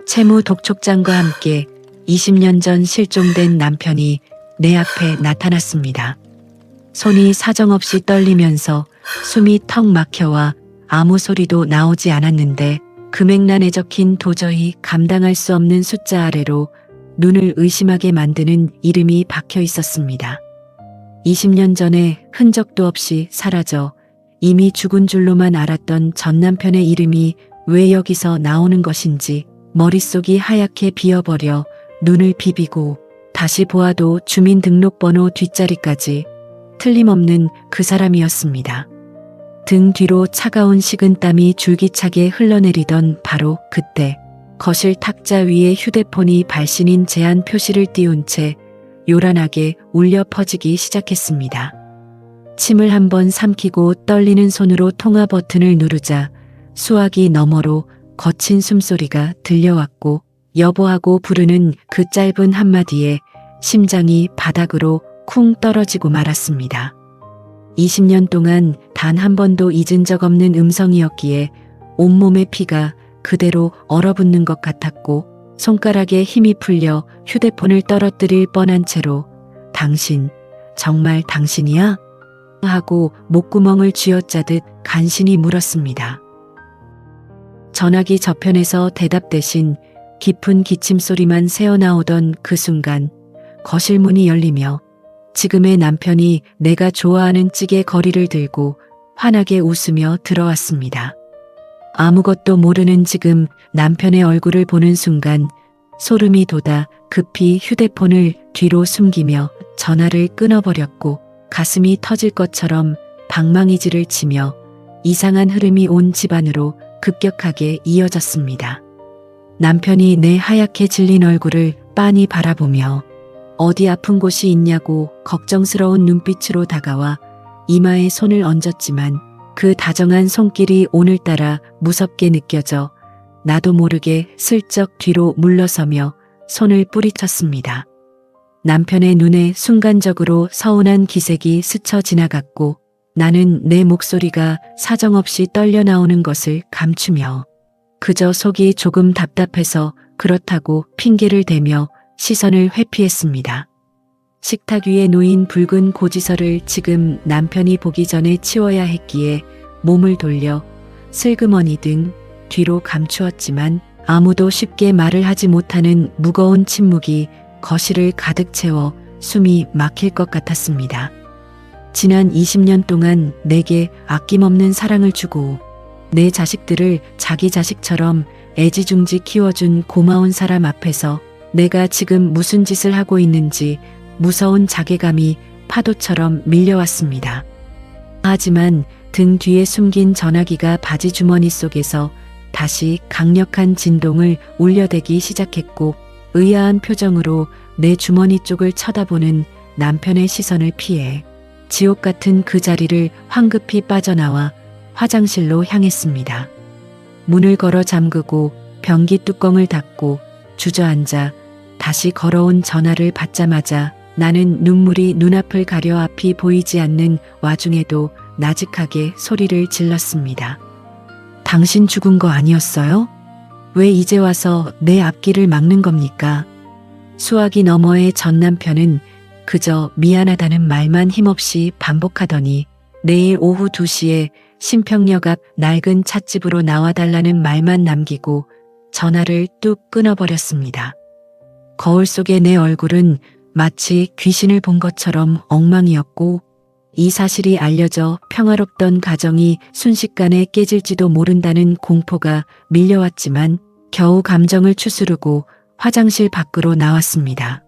채무 독촉장과 함께 20년 전 실종된 남편이 내 앞에 나타났습니다. 손이 사정없이 떨리면서 숨이 턱 막혀와 아무 소리도 나오지 않았는데 금액란에 적힌 도저히 감당할 수 없는 숫자 아래로 눈을 의심하게 만드는 이름이 박혀 있었습니다. 20년 전에 흔적도 없이 사라져 이미 죽은 줄로만 알았던 전 남편의 이름이 왜 여기서 나오는 것인지 머릿속이 하얗게 비어버려 눈을 비비고 다시 보아도 주민등록번호 뒷자리까지 틀림없는 그 사람이었습니다. 등 뒤로 차가운 식은땀이 줄기차게 흘러내리던 바로 그때 거실 탁자 위에 휴대폰이 발신인 제한 표시를 띄운 채 요란하게 울려 퍼지기 시작했습니다. 침을 한번 삼키고 떨리는 손으로 통화 버튼을 누르자 수화기 너머로 거친 숨소리가 들려왔고 여보하고 부르는 그 짧은 한마디에 심장이 바닥으로 쿵 떨어지고 말았습니다. 20년 동안 단 한 번도 잊은 적 없는 음성이었기에 온몸의 피가 그대로 얼어붙는 것 같았고 손가락에 힘이 풀려 휴대폰을 떨어뜨릴 뻔한 채로 당신, 정말 당신이야? 하고 목구멍을 쥐어짜듯 간신히 물었습니다. 전화기 저편에서 대답 대신 깊은 기침소리만 새어나오던 그 순간 거실 문이 열리며 지금의 남편이 내가 좋아하는 찌개 거리를 들고 환하게 웃으며 들어왔습니다. 아무것도 모르는 지금 남편의 얼굴을 보는 순간 소름이 돋아 급히 휴대폰을 뒤로 숨기며 전화를 끊어버렸고 가슴이 터질 것처럼 방망이질을 치며 이상한 흐름이 온 집안으로 급격하게 이어졌습니다. 남편이 내 하얗게 질린 얼굴을 빤히 바라보며 어디 아픈 곳이 있냐고 걱정스러운 눈빛으로 다가와 이마에 손을 얹었지만 그 다정한 손길이 오늘따라 무섭게 느껴져 나도 모르게 슬쩍 뒤로 물러서며 손을 뿌리쳤습니다. 남편의 눈에 순간적으로 서운한 기색이 스쳐 지나갔고 나는 내 목소리가 사정없이 떨려 나오는 것을 감추며 그저 속이 조금 답답해서 그렇다고 핑계를 대며 시선을 회피했습니다. 식탁 위에 놓인 붉은 고지서를 지금 남편이 보기 전에 치워야 했기에 몸을 돌려 슬그머니 등 뒤로 감추었지만 아무도 쉽게 말을 하지 못하는 무거운 침묵이 거실을 가득 채워 숨이 막힐 것 같았습니다. 지난 20년 동안 내게 아낌없는 사랑을 주고 내 자식들을 자기 자식처럼 애지중지 키워준 고마운 사람 앞에서 내가 지금 무슨 짓을 하고 있는지 무서운 자괴감이 파도처럼 밀려왔습니다. 하지만 등 뒤에 숨긴 전화기가 바지 주머니 속에서 다시 강력한 진동을 울려대기 시작했고 의아한 표정으로 내 주머니 쪽을 쳐다보는 남편의 시선을 피해 지옥 같은 그 자리를 황급히 빠져나와 화장실로 향했습니다. 문을 걸어 잠그고 변기 뚜껑을 닫고 주저앉아 다시 걸어온 전화를 받자마자 나는 눈물이 눈앞을 가려 앞이 보이지 않는 와중에도 나직하게 소리를 질렀습니다. 당신 죽은 거 아니었어요? 왜 이제 와서 내 앞길을 막는 겁니까? 수화기 너머의 전 남편은 그저 미안하다는 말만 힘없이 반복하더니 내일 오후 2시에 신평역 앞 낡은 찻집으로 나와달라는 말만 남기고 전화를 뚝 끊어버렸습니다. 거울 속의 내 얼굴은 마치 귀신을 본 것처럼 엉망이었고 이 사실이 알려져 평화롭던 가정이 순식간에 깨질지도 모른다는 공포가 밀려왔지만 겨우 감정을 추스르고 화장실 밖으로 나왔습니다.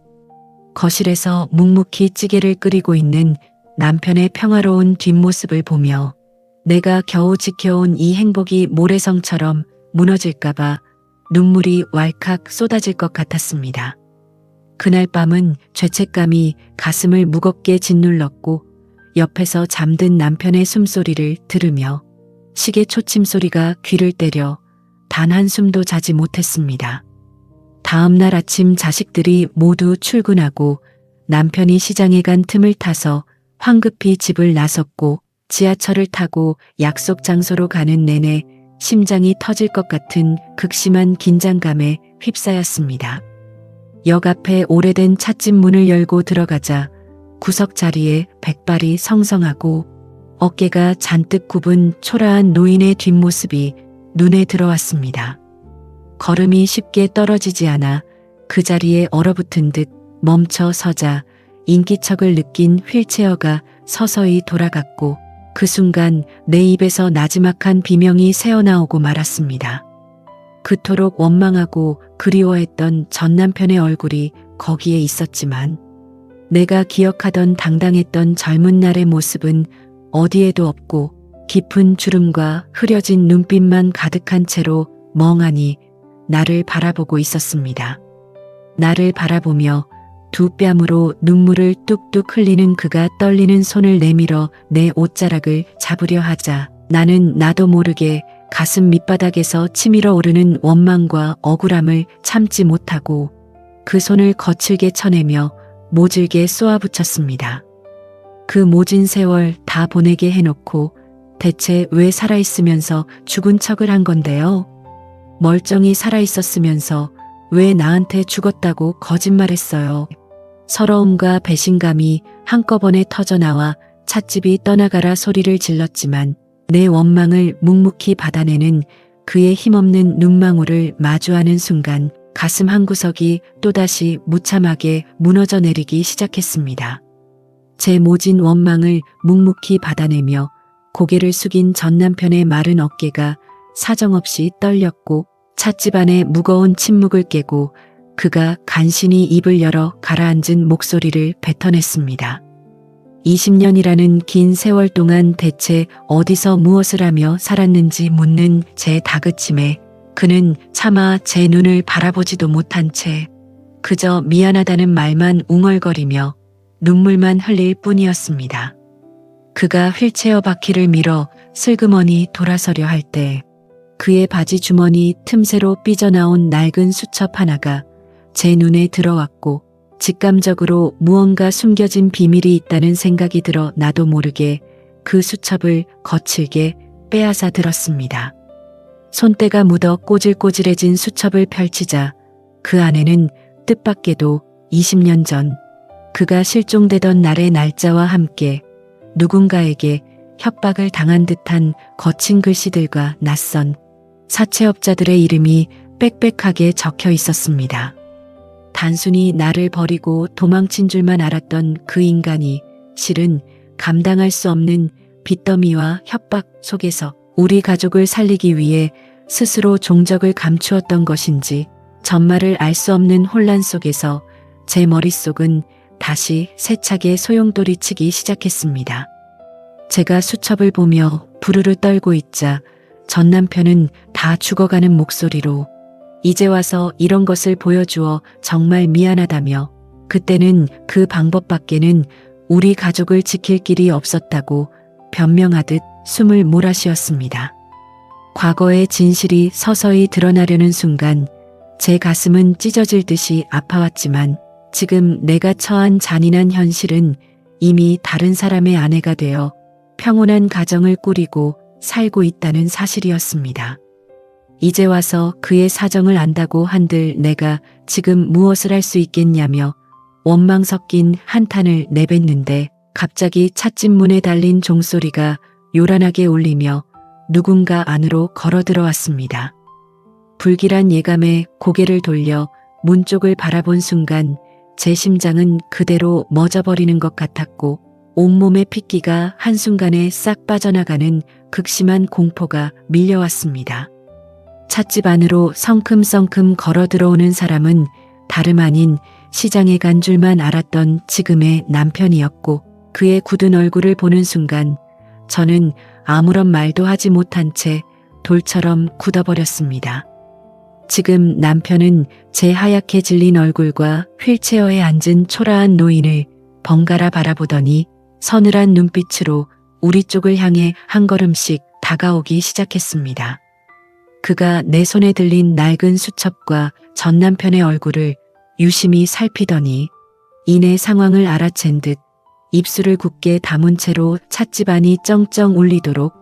거실에서 묵묵히 찌개를 끓이고 있는 남편의 평화로운 뒷모습을 보며 내가 겨우 지켜온 이 행복이 모래성처럼 무너질까봐 눈물이 왈칵 쏟아질 것 같았습니다. 그날 밤은 죄책감이 가슴을 무겁게 짓눌렀고 옆에서 잠든 남편의 숨소리를 들으며 시계 초침 소리가 귀를 때려 단 한숨도 자지 못했습니다. 다음 날 아침 자식들이 모두 출근하고 남편이 시장에 간 틈을 타서 황급히 집을 나섰고 지하철을 타고 약속 장소로 가는 내내 심장이 터질 것 같은 극심한 긴장감에 휩싸였습니다. 역 앞에 오래된 찻집 문을 열고 들어가자 구석 자리에 백발이 성성하고 어깨가 잔뜩 굽은 초라한 노인의 뒷모습이 눈에 들어왔습니다. 걸음이 쉽게 떨어지지 않아 그 자리에 얼어붙은 듯 멈춰 서자 인기척을 느낀 휠체어가 서서히 돌아갔고 그 순간 내 입에서 나지막한 비명이 새어나오고 말았습니다. 그토록 원망하고 그리워했던 전 남편의 얼굴이 거기에 있었지만 내가 기억하던 당당했던 젊은 날의 모습은 어디에도 없고 깊은 주름과 흐려진 눈빛만 가득한 채로 멍하니 나를 바라보고 있었습니다. 나를 바라보며 두 뺨으로 눈물을 뚝뚝 흘리는 그가 떨리는 손을 내밀어 내 옷자락을 잡으려 하자 나는 나도 모르게 가슴 밑바닥에서 치밀어 오르는 원망과 억울함을 참지 못하고 그 손을 거칠게 쳐내며 모질게 쏘아붙였습니다. 그 모진 세월 다 보내게 해놓고 대체 왜 살아있으면서 죽은 척을 한 건데요? 멀쩡히 살아있었으면서 왜 나한테 죽었다고 거짓말했어요? 서러움과 배신감이 한꺼번에 터져나와 찻집이 떠나가라 소리를 질렀지만 내 원망을 묵묵히 받아내는 그의 힘없는 눈망울을 마주하는 순간 가슴 한구석이 또다시 무참하게 무너져 내리기 시작했습니다. 제 모진 원망을 묵묵히 받아내며 고개를 숙인 전 남편의 마른 어깨가 사정없이 떨렸고 찻집 안의 무거운 침묵을 깨고 그가 간신히 입을 열어 가라앉은 목소리를 뱉어냈습니다. 20년이라는 긴 세월 동안 대체 어디서 무엇을 하며 살았는지 묻는 제 다그침에 그는 차마 제 눈을 바라보지도 못한 채 그저 미안하다는 말만 웅얼거리며 눈물만 흘릴 뿐이었습니다. 그가 휠체어 바퀴를 밀어 슬그머니 돌아서려 할 때 그의 바지 주머니 틈새로 삐져나온 낡은 수첩 하나가 제 눈에 들어왔고 직감적으로 무언가 숨겨진 비밀이 있다는 생각이 들어 나도 모르게 그 수첩을 거칠게 빼앗아 들었습니다. 손때가 묻어 꼬질꼬질해진 수첩을 펼치자 그 안에는 뜻밖에도 20년 전 그가 실종되던 날의 날짜와 함께 누군가에게 협박을 당한 듯한 거친 글씨들과 낯선 사채업자들의 이름이 빽빽하게 적혀 있었습니다. 단순히 나를 버리고 도망친 줄만 알았던 그 인간이 실은 감당할 수 없는 빚더미와 협박 속에서 우리 가족을 살리기 위해 스스로 종적을 감추었던 것인지 전말을 알 수 없는 혼란 속에서 제 머릿속은 다시 세차게 소용돌이치기 시작했습니다. 제가 수첩을 보며 부르르 떨고 있자 전 남편은 다 죽어가는 목소리로 이제 와서 이런 것을 보여주어 정말 미안하다며 그때는 그 방법밖에는 우리 가족을 지킬 길이 없었다고 변명하듯 숨을 몰아쉬었습니다. 과거의 진실이 서서히 드러나려는 순간 제 가슴은 찢어질 듯이 아파왔지만 지금 내가 처한 잔인한 현실은 이미 다른 사람의 아내가 되어 평온한 가정을 꾸리고 살고 있다는 사실이었습니다. 이제 와서 그의 사정을 안다고 한들 내가 지금 무엇을 할 수 있겠냐며 원망 섞인 한탄을 내뱉는데 갑자기 찻집 문에 달린 종소리가 요란하게 울리며 누군가 안으로 걸어 들어왔습니다. 불길한 예감에 고개를 돌려 문 쪽을 바라본 순간 제 심장은 그대로 멎어버리는 것 같았고 온몸의 핏기가 한순간에 싹 빠져나가는 극심한 공포가 밀려왔습니다. 찻집 안으로 성큼성큼 걸어 들어오는 사람은 다름 아닌 시장에 간 줄만 알았던 지금의 남편이었고 그의 굳은 얼굴을 보는 순간 저는 아무런 말도 하지 못한 채 돌처럼 굳어버렸습니다. 지금 남편은 제 하얗게 질린 얼굴과 휠체어에 앉은 초라한 노인을 번갈아 바라보더니 서늘한 눈빛으로 우리 쪽을 향해 한 걸음씩 다가오기 시작했습니다. 그가 내 손에 들린 낡은 수첩과 전 남편의 얼굴을 유심히 살피더니 이내 상황을 알아챈 듯 입술을 굳게 다문 채로 찻집 안이 쩡쩡 울리도록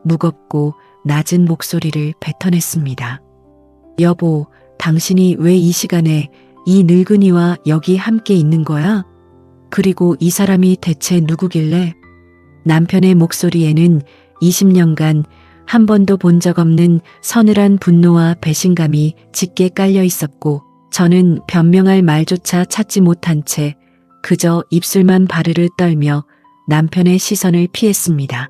무겁고 낮은 목소리를 뱉어냈습니다. 여보, 당신이 왜 이 시간에 이 늙은이와 여기 함께 있는 거야? 그리고 이 사람이 대체 누구길래? 남편의 목소리에는 20년간 한 번도 본 적 없는 서늘한 분노와 배신감이 짙게 깔려 있었고, 저는 변명할 말조차 찾지 못한 채 그저 입술만 바르르 떨며 남편의 시선을 피했습니다.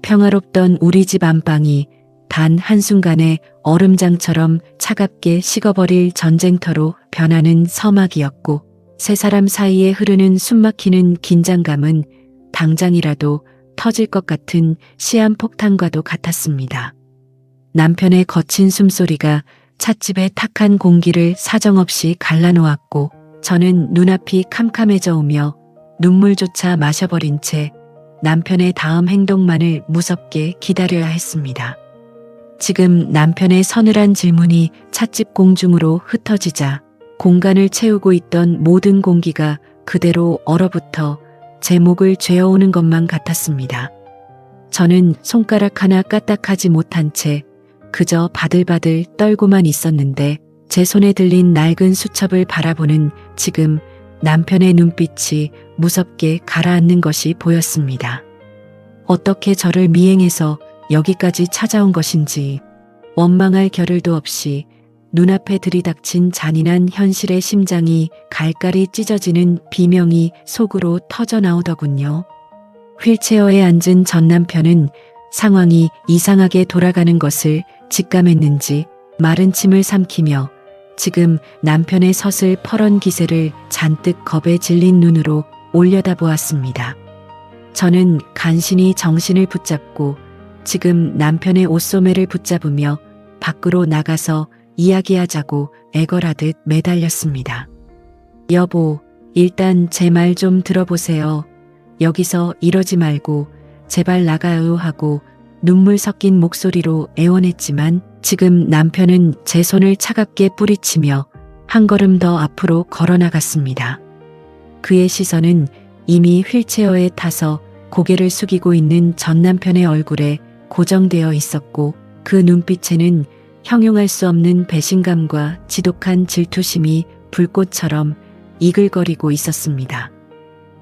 평화롭던 우리 집 안방이 단 한순간에 얼음장처럼 차갑게 식어버릴 전쟁터로 변하는 서막이었고, 세 사람 사이에 흐르는 숨막히는 긴장감은 당장이라도 터질 것 같은 시한폭탄과도 같았습니다. 남편의 거친 숨소리가 찻집의 탁한 공기를 사정없이 갈라놓았고, 저는 눈앞이 캄캄해져 오며 눈물조차 마셔버린 채 남편의 다음 행동만을 무섭게 기다려야 했습니다. 지금 남편의 서늘한 질문이 찻집 공중으로 흩어지자 공간을 채우고 있던 모든 공기가 그대로 얼어붙어 제 목을 죄어오는 것만 같았습니다. 저는 손가락 하나 까딱하지 못한 채 그저 바들바들 떨고만 있었는데, 제 손에 들린 낡은 수첩을 바라보는 지금 남편의 눈빛이 무섭게 가라앉는 것이 보였습니다. 어떻게 저를 미행해서 여기까지 찾아온 것인지 원망할 겨를도 없이 눈앞에 들이닥친 잔인한 현실의 심장이 갈갈이 찢어지는 비명이 속으로 터져나오더군요. 휠체어에 앉은 전 남편은 상황이 이상하게 돌아가는 것을 직감했는지 마른 침을 삼키며 지금 남편의 서슬 퍼런 기세를 잔뜩 겁에 질린 눈으로 올려다보았습니다. 저는 간신히 정신을 붙잡고 지금 남편의 옷소매를 붙잡으며 밖으로 나가서 이야기하자고 애걸하듯 매달렸습니다. 여보, 일단 제 말 좀 들어보세요. 여기서 이러지 말고 제발 나가요 하고 눈물 섞인 목소리로 애원했지만, 지금 남편은 제 손을 차갑게 뿌리치며 한 걸음 더 앞으로 걸어나갔습니다. 그의 시선은 이미 휠체어에 타서 고개를 숙이고 있는 전 남편의 얼굴에 고정되어 있었고, 그 눈빛에는 형용할 수 없는 배신감과 지독한 질투심이 불꽃처럼 이글거리고 있었습니다.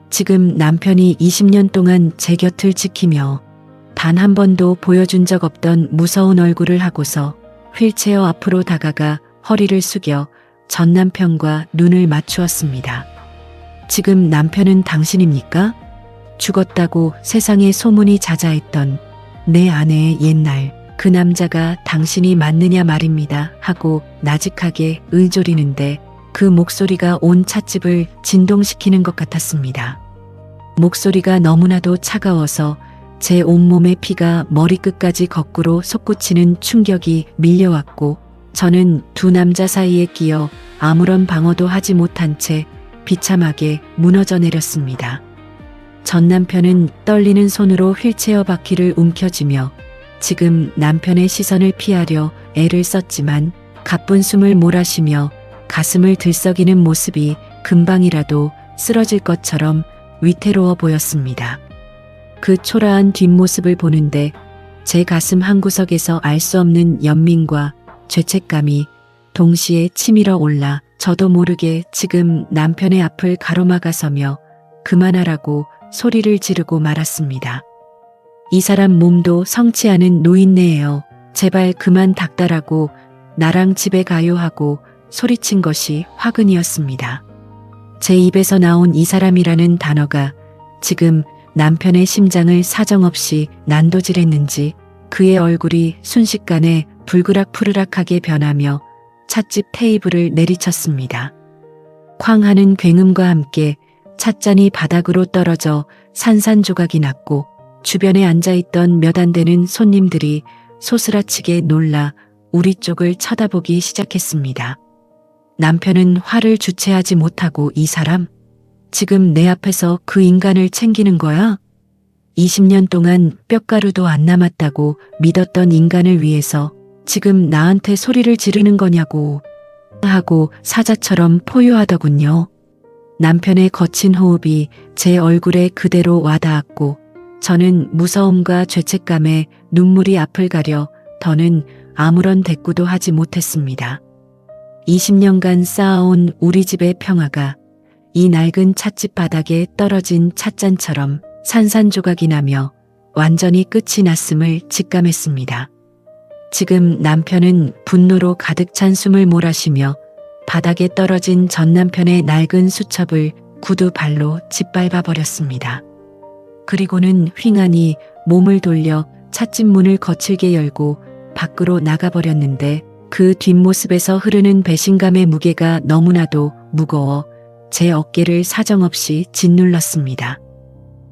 지금 남편이 20년 동안 제 곁을 지키며 단 한 번도 보여준 적 없던 무서운 얼굴을 하고서 휠체어 앞으로 다가가 허리를 숙여 전 남편과 눈을 맞추었습니다. 지금 남편은 당신입니까? 죽었다고 세상에 소문이 자자했던 내 아내의 옛날 그 남자가 당신이 맞느냐 말입니다 하고 나직하게 을조리는데, 그 목소리가 온 찻집을 진동시키는 것 같았습니다. 목소리가 너무나도 차가워서 제 온몸의 피가 머리끝까지 거꾸로 솟구치는 충격이 밀려왔고, 저는 두 남자 사이에 끼어 아무런 방어도 하지 못한 채 비참하게 무너져 내렸습니다. 전 남편은 떨리는 손으로 휠체어 바퀴를 움켜쥐며 지금 남편의 시선을 피하려 애를 썼지만 가쁜 숨을 몰아쉬며 가슴을 들썩이는 모습이 금방이라도 쓰러질 것처럼 위태로워 보였습니다. 그 초라한 뒷모습을 보는데 제 가슴 한구석에서 알 수 없는 연민과 죄책감이 동시에 치밀어 올라 저도 모르게 지금 남편의 앞을 가로막아서며 그만하라고 소리를 지르고 말았습니다. 이 사람 몸도 성치 않은 노인네예요. 제발 그만 닥달하고 나랑 집에 가요 하고 소리친 것이 화근이었습니다. 제 입에서 나온 이 사람이라는 단어가 지금 남편의 심장을 사정없이 난도질했는지 그의 얼굴이 순식간에 불그락푸르락하게 변하며 찻집 테이블을 내리쳤습니다. 쾅 하는 굉음과 함께 찻잔이 바닥으로 떨어져 산산조각이 났고, 주변에 앉아있던 몇 안 되는 손님들이 소스라치게 놀라 우리 쪽을 쳐다보기 시작했습니다. 남편은 화를 주체하지 못하고 이 사람? 지금 내 앞에서 그 인간을 챙기는 거야? 20년 동안 뼛가루도 안 남았다고 믿었던 인간을 위해서 지금 나한테 소리를 지르는 거냐고 하고 사자처럼 포효하더군요. 남편의 거친 호흡이 제 얼굴에 그대로 와닿았고 저는 무서움과 죄책감에 눈물이 앞을 가려 더는 아무런 대꾸도 하지 못했습니다. 20년간 쌓아온 우리 집의 평화가 이 낡은 찻집 바닥에 떨어진 찻잔처럼 산산조각이 나며 완전히 끝이 났음을 직감했습니다. 지금 남편은 분노로 가득 찬 숨을 몰아쉬며 바닥에 떨어진 전 남편의 낡은 수첩을 구두 발로 짓밟아 버렸습니다. 그리고는 휑하니 몸을 돌려 찻집 문을 거칠게 열고 밖으로 나가버렸는데 그 뒷모습에서 흐르는 배신감의 무게가 너무나도 무거워 제 어깨를 사정없이 짓눌렀습니다.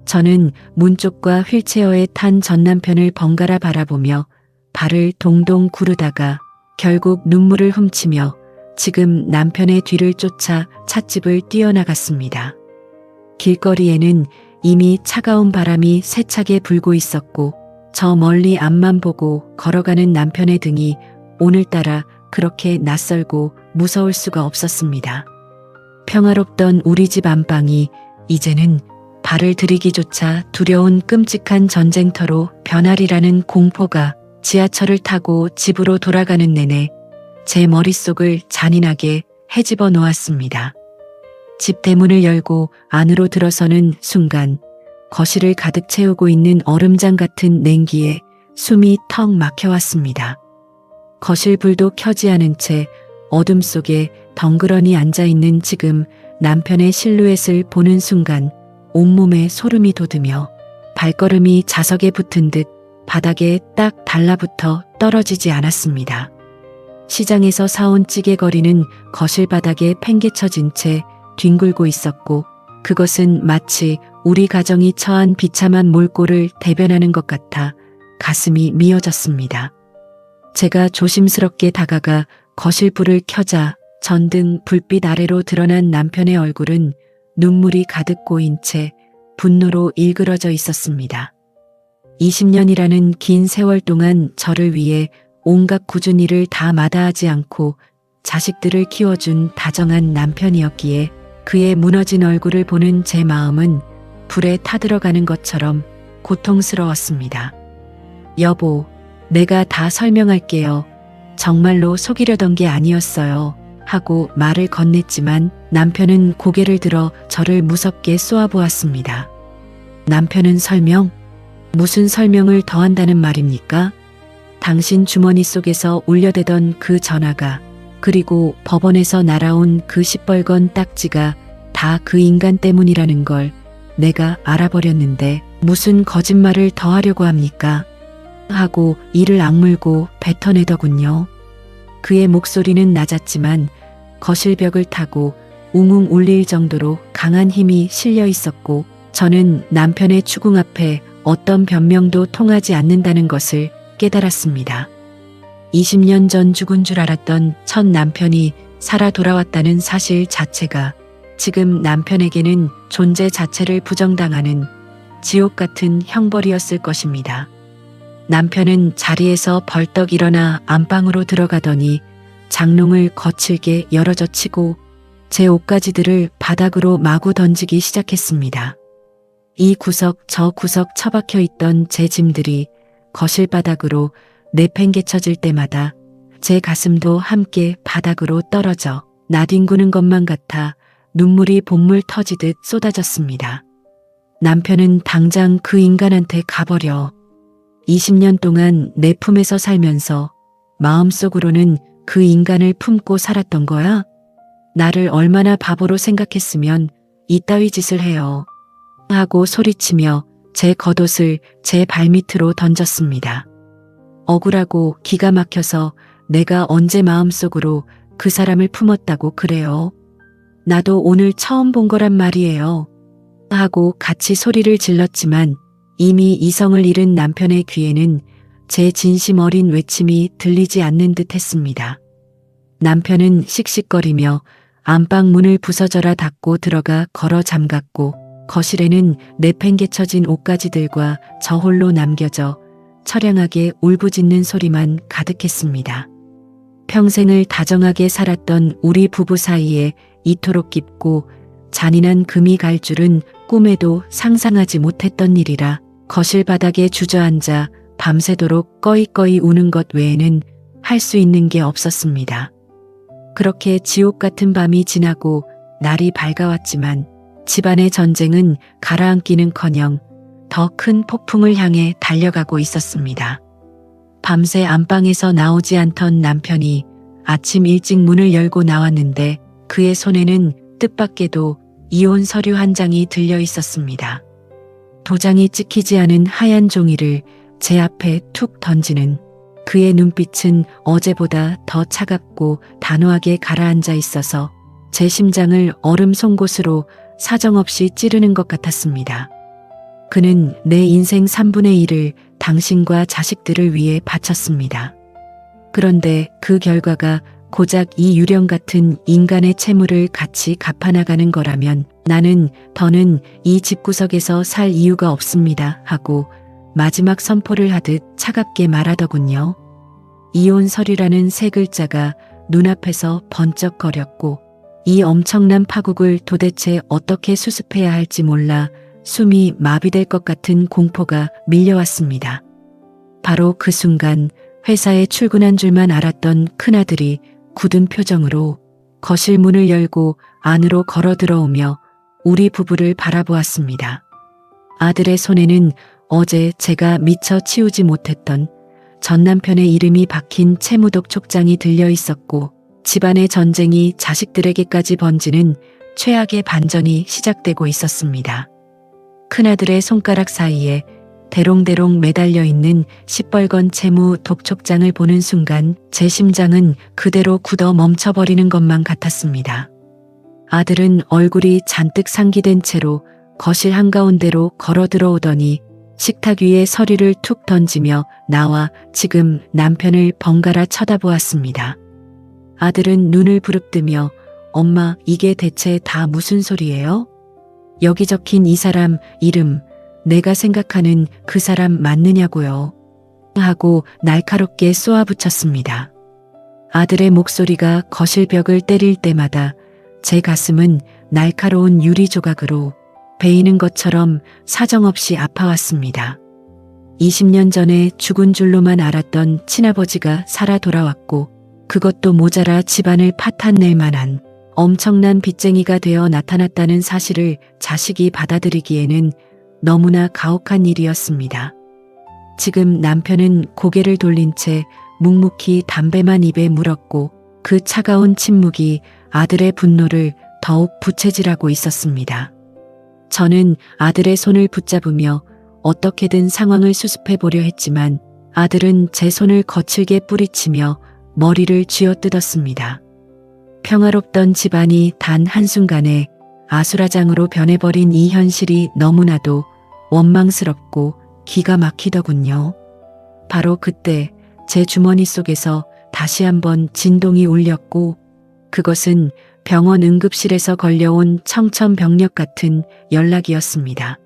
저는 문 쪽과 휠체어에 탄 전 남편을 번갈아 바라보며 발을 동동 구르다가 결국 눈물을 훔치며 지금 남편의 뒤를 쫓아 찻집을 뛰어나갔습니다. 길거리에는 이미 차가운 바람이 세차게 불고 있었고 저 멀리 앞만 보고 걸어가는 남편의 등이 오늘따라 그렇게 낯설고 무서울 수가 없었습니다. 평화롭던 우리 집 안방이 이제는 발을 들이기조차 두려운 끔찍한 전쟁터로 변하리라는 공포가 지하철을 타고 집으로 돌아가는 내내 제 머릿속을 잔인하게 헤집어 놓았습니다. 집 대문을 열고 안으로 들어서는 순간 거실을 가득 채우고 있는 얼음장 같은 냉기에 숨이 턱 막혀왔습니다. 거실 불도 켜지 않은 채 어둠 속에 덩그러니 앉아있는 지금 남편의 실루엣을 보는 순간 온몸에 소름이 돋으며 발걸음이 자석에 붙은 듯 바닥에 딱 달라붙어 떨어지지 않았습니다. 시장에서 사온 찌개거리는 거실 바닥에 팽개쳐진 채 뒹굴고 있었고 그것은 마치 우리 가정이 처한 비참한 몰골을 대변하는 것 같아 가슴이 미어졌습니다. 제가 조심스럽게 다가가 거실 불을 켜자 전등 불빛 아래로 드러난 남편의 얼굴은 눈물이 가득 고인 채 분노로 일그러져 있었습니다. 20년이라는 긴 세월 동안 저를 위해 온갖 굳은 일을 다 마다하지 않고 자식들을 키워준 다정한 남편이었기에 그의 무너진 얼굴을 보는 제 마음은 불에 타들어가는 것처럼 고통스러웠습니다. 여보, 내가 다 설명할게요. 정말로 속이려던 게 아니었어요. 하고 말을 건넸지만 남편은 고개를 들어 저를 무섭게 쏘아보았습니다. 남편은 설명? 무슨 설명을 더 한다는 말입니까? 당신 주머니 속에서 울려대던 그 전화가 그리고 법원에서 날아온 그 시뻘건 딱지가 다 그 인간 때문이라는 걸 내가 알아버렸는데 무슨 거짓말을 더 하려고 합니까? 하고 이를 악물고 뱉어내더군요. 그의 목소리는 낮았지만 거실 벽을 타고 웅웅 울릴 정도로 강한 힘이 실려 있었고 저는 남편의 추궁 앞에 어떤 변명도 통하지 않는다는 것을 깨달았습니다. 20년 전 죽은 줄 알았던 첫 남편이 살아 돌아왔다는 사실 자체가 지금 남편에게는 존재 자체를 부정당하는 지옥 같은 형벌이었을 것입니다. 남편은 자리에서 벌떡 일어나 안방으로 들어가더니 장롱을 거칠게 열어젖히고 제 옷가지들을 바닥으로 마구 던지기 시작했습니다. 이 구석 저 구석 처박혀 있던 제 짐들이 거실 바닥으로 내팽개쳐질 때마다 제 가슴도 함께 바닥으로 떨어져 나뒹구는 것만 같아 눈물이 본물 터지듯 쏟아졌습니다. 남편은 당장 그 인간한테 가버려. 20년 동안 내 품에서 살면서 마음속으로는 그 인간을 품고 살았던 거야? 나를 얼마나 바보로 생각했으면 이따위 짓을 해요. 하고 소리치며 제 겉옷을 제 발밑으로 던졌습니다. 억울하고 기가 막혀서 내가 언제 마음속으로 그 사람을 품었다고 그래요. 나도 오늘 처음 본 거란 말이에요. 하고 같이 소리를 질렀지만 이미 이성을 잃은 남편의 귀에는 제 진심 어린 외침이 들리지 않는 듯 했습니다. 남편은 씩씩거리며 안방 문을 부서져라 닫고 들어가 걸어 잠갔고 거실에는 내팽개쳐진 옷가지들과 저 홀로 남겨져 처량하게 울부짖는 소리만 가득했습니다. 평생을 다정하게 살았던 우리 부부 사이에 이토록 깊고 잔인한 금이 갈 줄은 꿈에도 상상하지 못했던 일이라 거실 바닥에 주저앉아 밤새도록 꺼이꺼이 우는 것 외에는 할 수 있는 게 없었습니다. 그렇게 지옥 같은 밤이 지나고 날이 밝아왔지만 집안의 전쟁은 가라앉기는커녕 더 큰 폭풍을 향해 달려가고 있었습니다. 밤새 안방에서 나오지 않던 남편이 아침 일찍 문을 열고 나왔는데 그의 손에는 뜻밖에도 이혼 서류 한 장이 들려 있었습니다. 도장이 찍히지 않은 하얀 종이를 제 앞에 툭 던지는 그의 눈빛은 어제보다 더 차갑고 단호하게 가라앉아 있어서 제 심장을 얼음 송곳으로 사정없이 찌르는 것 같았습니다. 그는 내 인생 3분의 1을 당신과 자식들을 위해 바쳤습니다. 그런데 그 결과가 고작 이 유령 같은 인간의 채무를 같이 갚아나가는 거라면 나는 더는 이 집구석에서 살 이유가 없습니다 하고 마지막 선포를 하듯 차갑게 말하더군요. 이혼 서류라는 세 글자가 눈앞에서 번쩍거렸고 이 엄청난 파국을 도대체 어떻게 수습해야 할지 몰라 숨이 마비될 것 같은 공포가 밀려왔습니다. 바로 그 순간 회사에 출근한 줄만 알았던 큰아들이 굳은 표정으로 거실 문을 열고 안으로 걸어 들어오며 우리 부부를 바라보았습니다. 아들의 손에는 어제 제가 미처 치우지 못했던 전 남편의 이름이 박힌 채무독 촉장이 들려 있었고 집안의 전쟁이 자식들에게까지 번지는 최악의 반전이 시작되고 있었습니다. 큰아들의 손가락 사이에 대롱대롱 매달려 있는 시뻘건 채무 독촉장을 보는 순간 제 심장은 그대로 굳어 멈춰버리는 것만 같았습니다. 아들은 얼굴이 잔뜩 상기된 채로 거실 한가운데로 걸어 들어오더니 식탁 위에 서류를 툭 던지며 나와 지금 남편을 번갈아 쳐다보았습니다. 아들은 눈을 부릅뜨며 엄마 이게 대체 다 무슨 소리예요? 여기 적힌 이 사람 이름 내가 생각하는 그 사람 맞느냐고요? 하고 날카롭게 쏘아붙였습니다. 아들의 목소리가 거실 벽을 때릴 때마다 제 가슴은 날카로운 유리 조각으로 베이는 것처럼 사정없이 아파왔습니다. 20년 전에 죽은 줄로만 알았던 친아버지가 살아 돌아왔고 그것도 모자라 집안을 파탄낼 만한 엄청난 빚쟁이가 되어 나타났다는 사실을 자식이 받아들이기에는 너무나 가혹한 일이었습니다. 지금 남편은 고개를 돌린 채 묵묵히 담배만 입에 물었고 그 차가운 침묵이 아들의 분노를 더욱 부채질하고 있었습니다. 저는 아들의 손을 붙잡으며 어떻게든 상황을 수습해 보려 했지만 아들은 제 손을 거칠게 뿌리치며 머리를 쥐어뜯었습니다. 평화롭던 집안이 단 한순간에 아수라장으로 변해버린 이 현실이 너무나도 원망스럽고 기가 막히더군요. 바로 그때 제 주머니 속에서 다시 한번 진동이 울렸고 그것은 병원 응급실에서 걸려온 청천벽력 같은 연락이었습니다.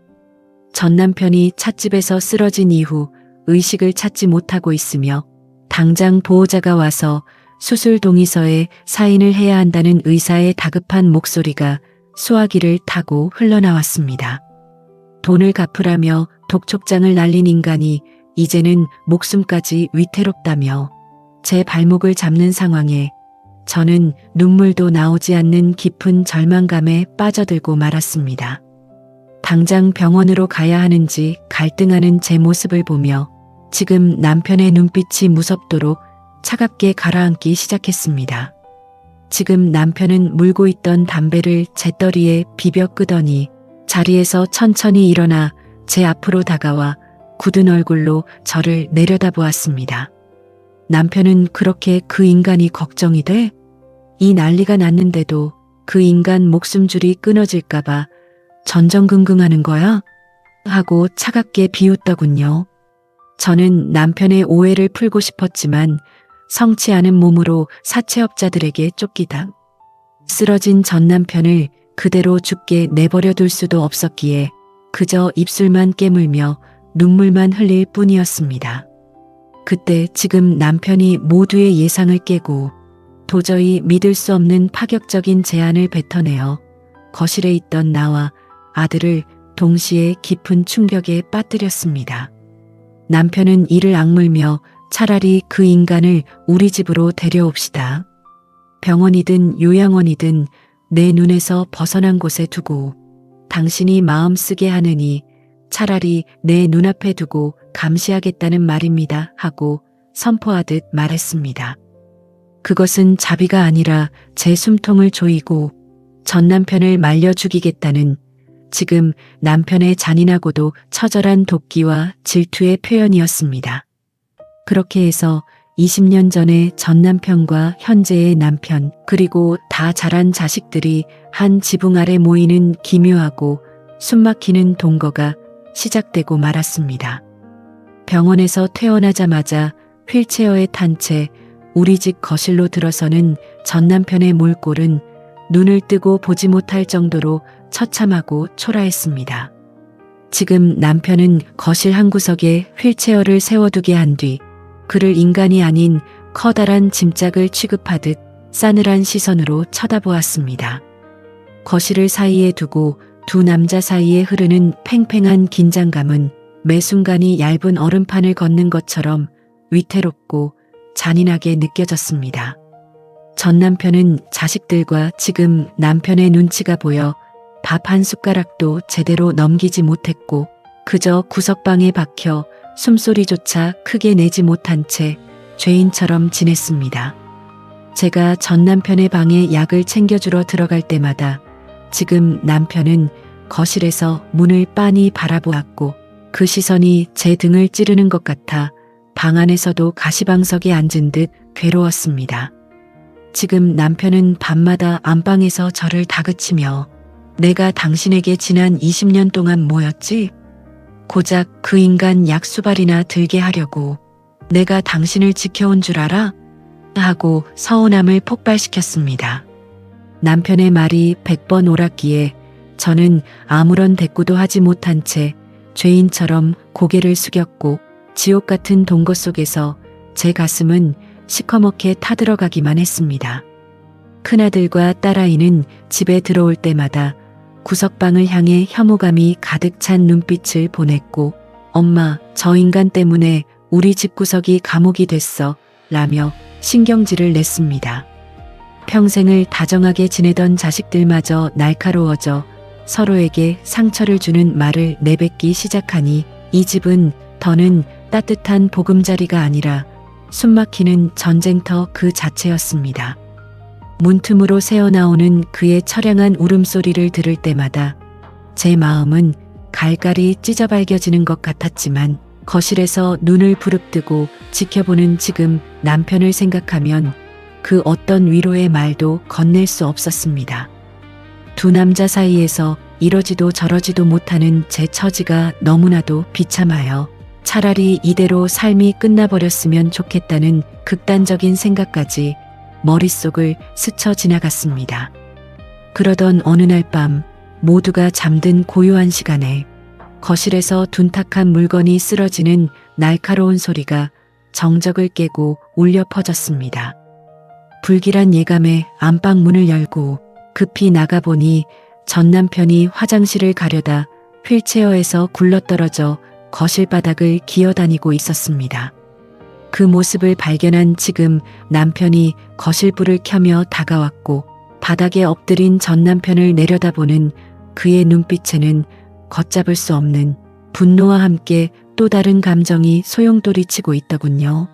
전 남편이 찻집에서 쓰러진 이후 의식을 찾지 못하고 있으며 당장 보호자가 와서 수술 동의서에 사인을 해야 한다는 의사의 다급한 목소리가 수화기를 타고 흘러나왔습니다. 돈을 갚으라며 독촉장을 날린 인간이 이제는 목숨까지 위태롭다며 제 발목을 잡는 상황에 저는 눈물도 나오지 않는 깊은 절망감에 빠져들고 말았습니다. 당장 병원으로 가야 하는지 갈등하는 제 모습을 보며 지금 남편의 눈빛이 무섭도록 차갑게 가라앉기 시작했습니다. 지금 남편은 물고 있던 담배를 제 떠리에 비벼 끄더니 자리에서 천천히 일어나 제 앞으로 다가와 굳은 얼굴로 저를 내려다보았습니다. 남편은 그렇게 그 인간이 걱정이 돼? 이 난리가 났는데도 그 인간 목숨줄이 끊어질까봐 전전긍긍하는 거야? 하고 차갑게 비웃더군요. 저는 남편의 오해를 풀고 싶었지만 성치 않은 몸으로 사채업자들에게 쫓기다 쓰러진 전 남편을 그대로 죽게 내버려 둘 수도 없었기에 그저 입술만 깨물며 눈물만 흘릴 뿐이었습니다. 그때 지금 남편이 모두의 예상을 깨고 도저히 믿을 수 없는 파격적인 제안을 뱉어내어 거실에 있던 나와 아들을 동시에 깊은 충격에 빠뜨렸습니다. 남편은 이를 악물며 차라리 그 인간을 우리 집으로 데려옵시다. 병원이든 요양원이든 내 눈에서 벗어난 곳에 두고 당신이 마음 쓰게 하느니 차라리 내 눈앞에 두고 감시하겠다는 말입니다 하고 선포하듯 말했습니다. 그것은 자비가 아니라 제 숨통을 조이고 전 남편을 말려 죽이겠다는 지금 남편의 잔인하고도 처절한 도끼와 질투의 표현이었습니다. 그렇게 해서 20년 전에 전 남편과 현재의 남편 그리고 다 자란 자식들이 한 지붕 아래 모이는 기묘하고 숨막히는 동거가 시작되고 말았습니다. 병원에서 퇴원하자마자 휠체어에 탄 채 우리 집 거실로 들어서는 전 남편의 몰골은 눈을 뜨고 보지 못할 정도로 처참하고 초라했습니다. 지금 남편은 거실 한 구석에 휠체어를 세워두게 한 뒤 그를 인간이 아닌 커다란 짐짝을 취급하듯 싸늘한 시선으로 쳐다보았습니다. 거실을 사이에 두고 두 남자 사이에 흐르는 팽팽한 긴장감은 매 순간이 얇은 얼음판을 걷는 것처럼 위태롭고 잔인하게 느껴졌습니다. 전 남편은 자식들과 지금 남편의 눈치가 보여 밥 한 숟가락도 제대로 넘기지 못했고 그저 구석방에 박혀 숨소리조차 크게 내지 못한 채 죄인처럼 지냈습니다. 제가 전 남편의 방에 약을 챙겨주러 들어갈 때마다 지금 남편은 거실에서 문을 빤히 바라보았고 그 시선이 제 등을 찌르는 것 같아 방 안에서도 가시방석에 앉은 듯 괴로웠습니다. 지금 남편은 밤마다 안방에서 저를 다그치며 내가 당신에게 지난 20년 동안 뭐였지? 고작 그 인간 약수발이나 들게 하려고 내가 당신을 지켜온 줄 알아? 하고 서운함을 폭발시켰습니다. 남편의 말이 100번 옳았기에 저는 아무런 대꾸도 하지 못한 채 죄인처럼 고개를 숙였고 지옥 같은 동거 속에서 제 가슴은 시커멓게 타들어가기만 했습니다. 큰아들과 딸아이는 집에 들어올 때마다 구석방을 향해 혐오감이 가득 찬 눈빛을 보냈고 엄마, 저 인간 때문에 우리 집구석이 감옥이 됐어 라며 신경질을 냈습니다. 평생을 다정하게 지내던 자식들마저 날카로워져 서로에게 상처를 주는 말을 내뱉기 시작하니 이 집은 더는 따뜻한 보금자리가 아니라 숨막히는 전쟁터 그 자체였습니다. 문틈으로 새어나오는 그의 처량한 울음소리를 들을 때마다 제 마음은 갈갈이 찢어발겨지는 것 같았지만 거실에서 눈을 부릅뜨고 지켜보는 지금 남편을 생각하면 그 어떤 위로의 말도 건넬 수 없었습니다. 두 남자 사이에서 이러지도 저러지도 못하는 제 처지가 너무나도 비참하여 차라리 이대로 삶이 끝나버렸으면 좋겠다는 극단적인 생각까지 머릿속을 스쳐 지나갔습니다. 그러던 어느 날 밤 모두가 잠든 고요한 시간에 거실에서 둔탁한 물건이 쓰러지는 날카로운 소리가 정적을 깨고 울려 퍼졌습니다. 불길한 예감에 안방 문을 열고 급히 나가보니 전 남편이 화장실을 가려다 휠체어에서 굴러떨어져 거실 바닥을 기어다니고 있었습니다. 그 모습을 발견한 지금 남편이 거실 불을 켜며 다가왔고 바닥에 엎드린 전 남편을 내려다보는 그의 눈빛에는 걷잡을 수 없는 분노와 함께 또 다른 감정이 소용돌이치고 있더군요.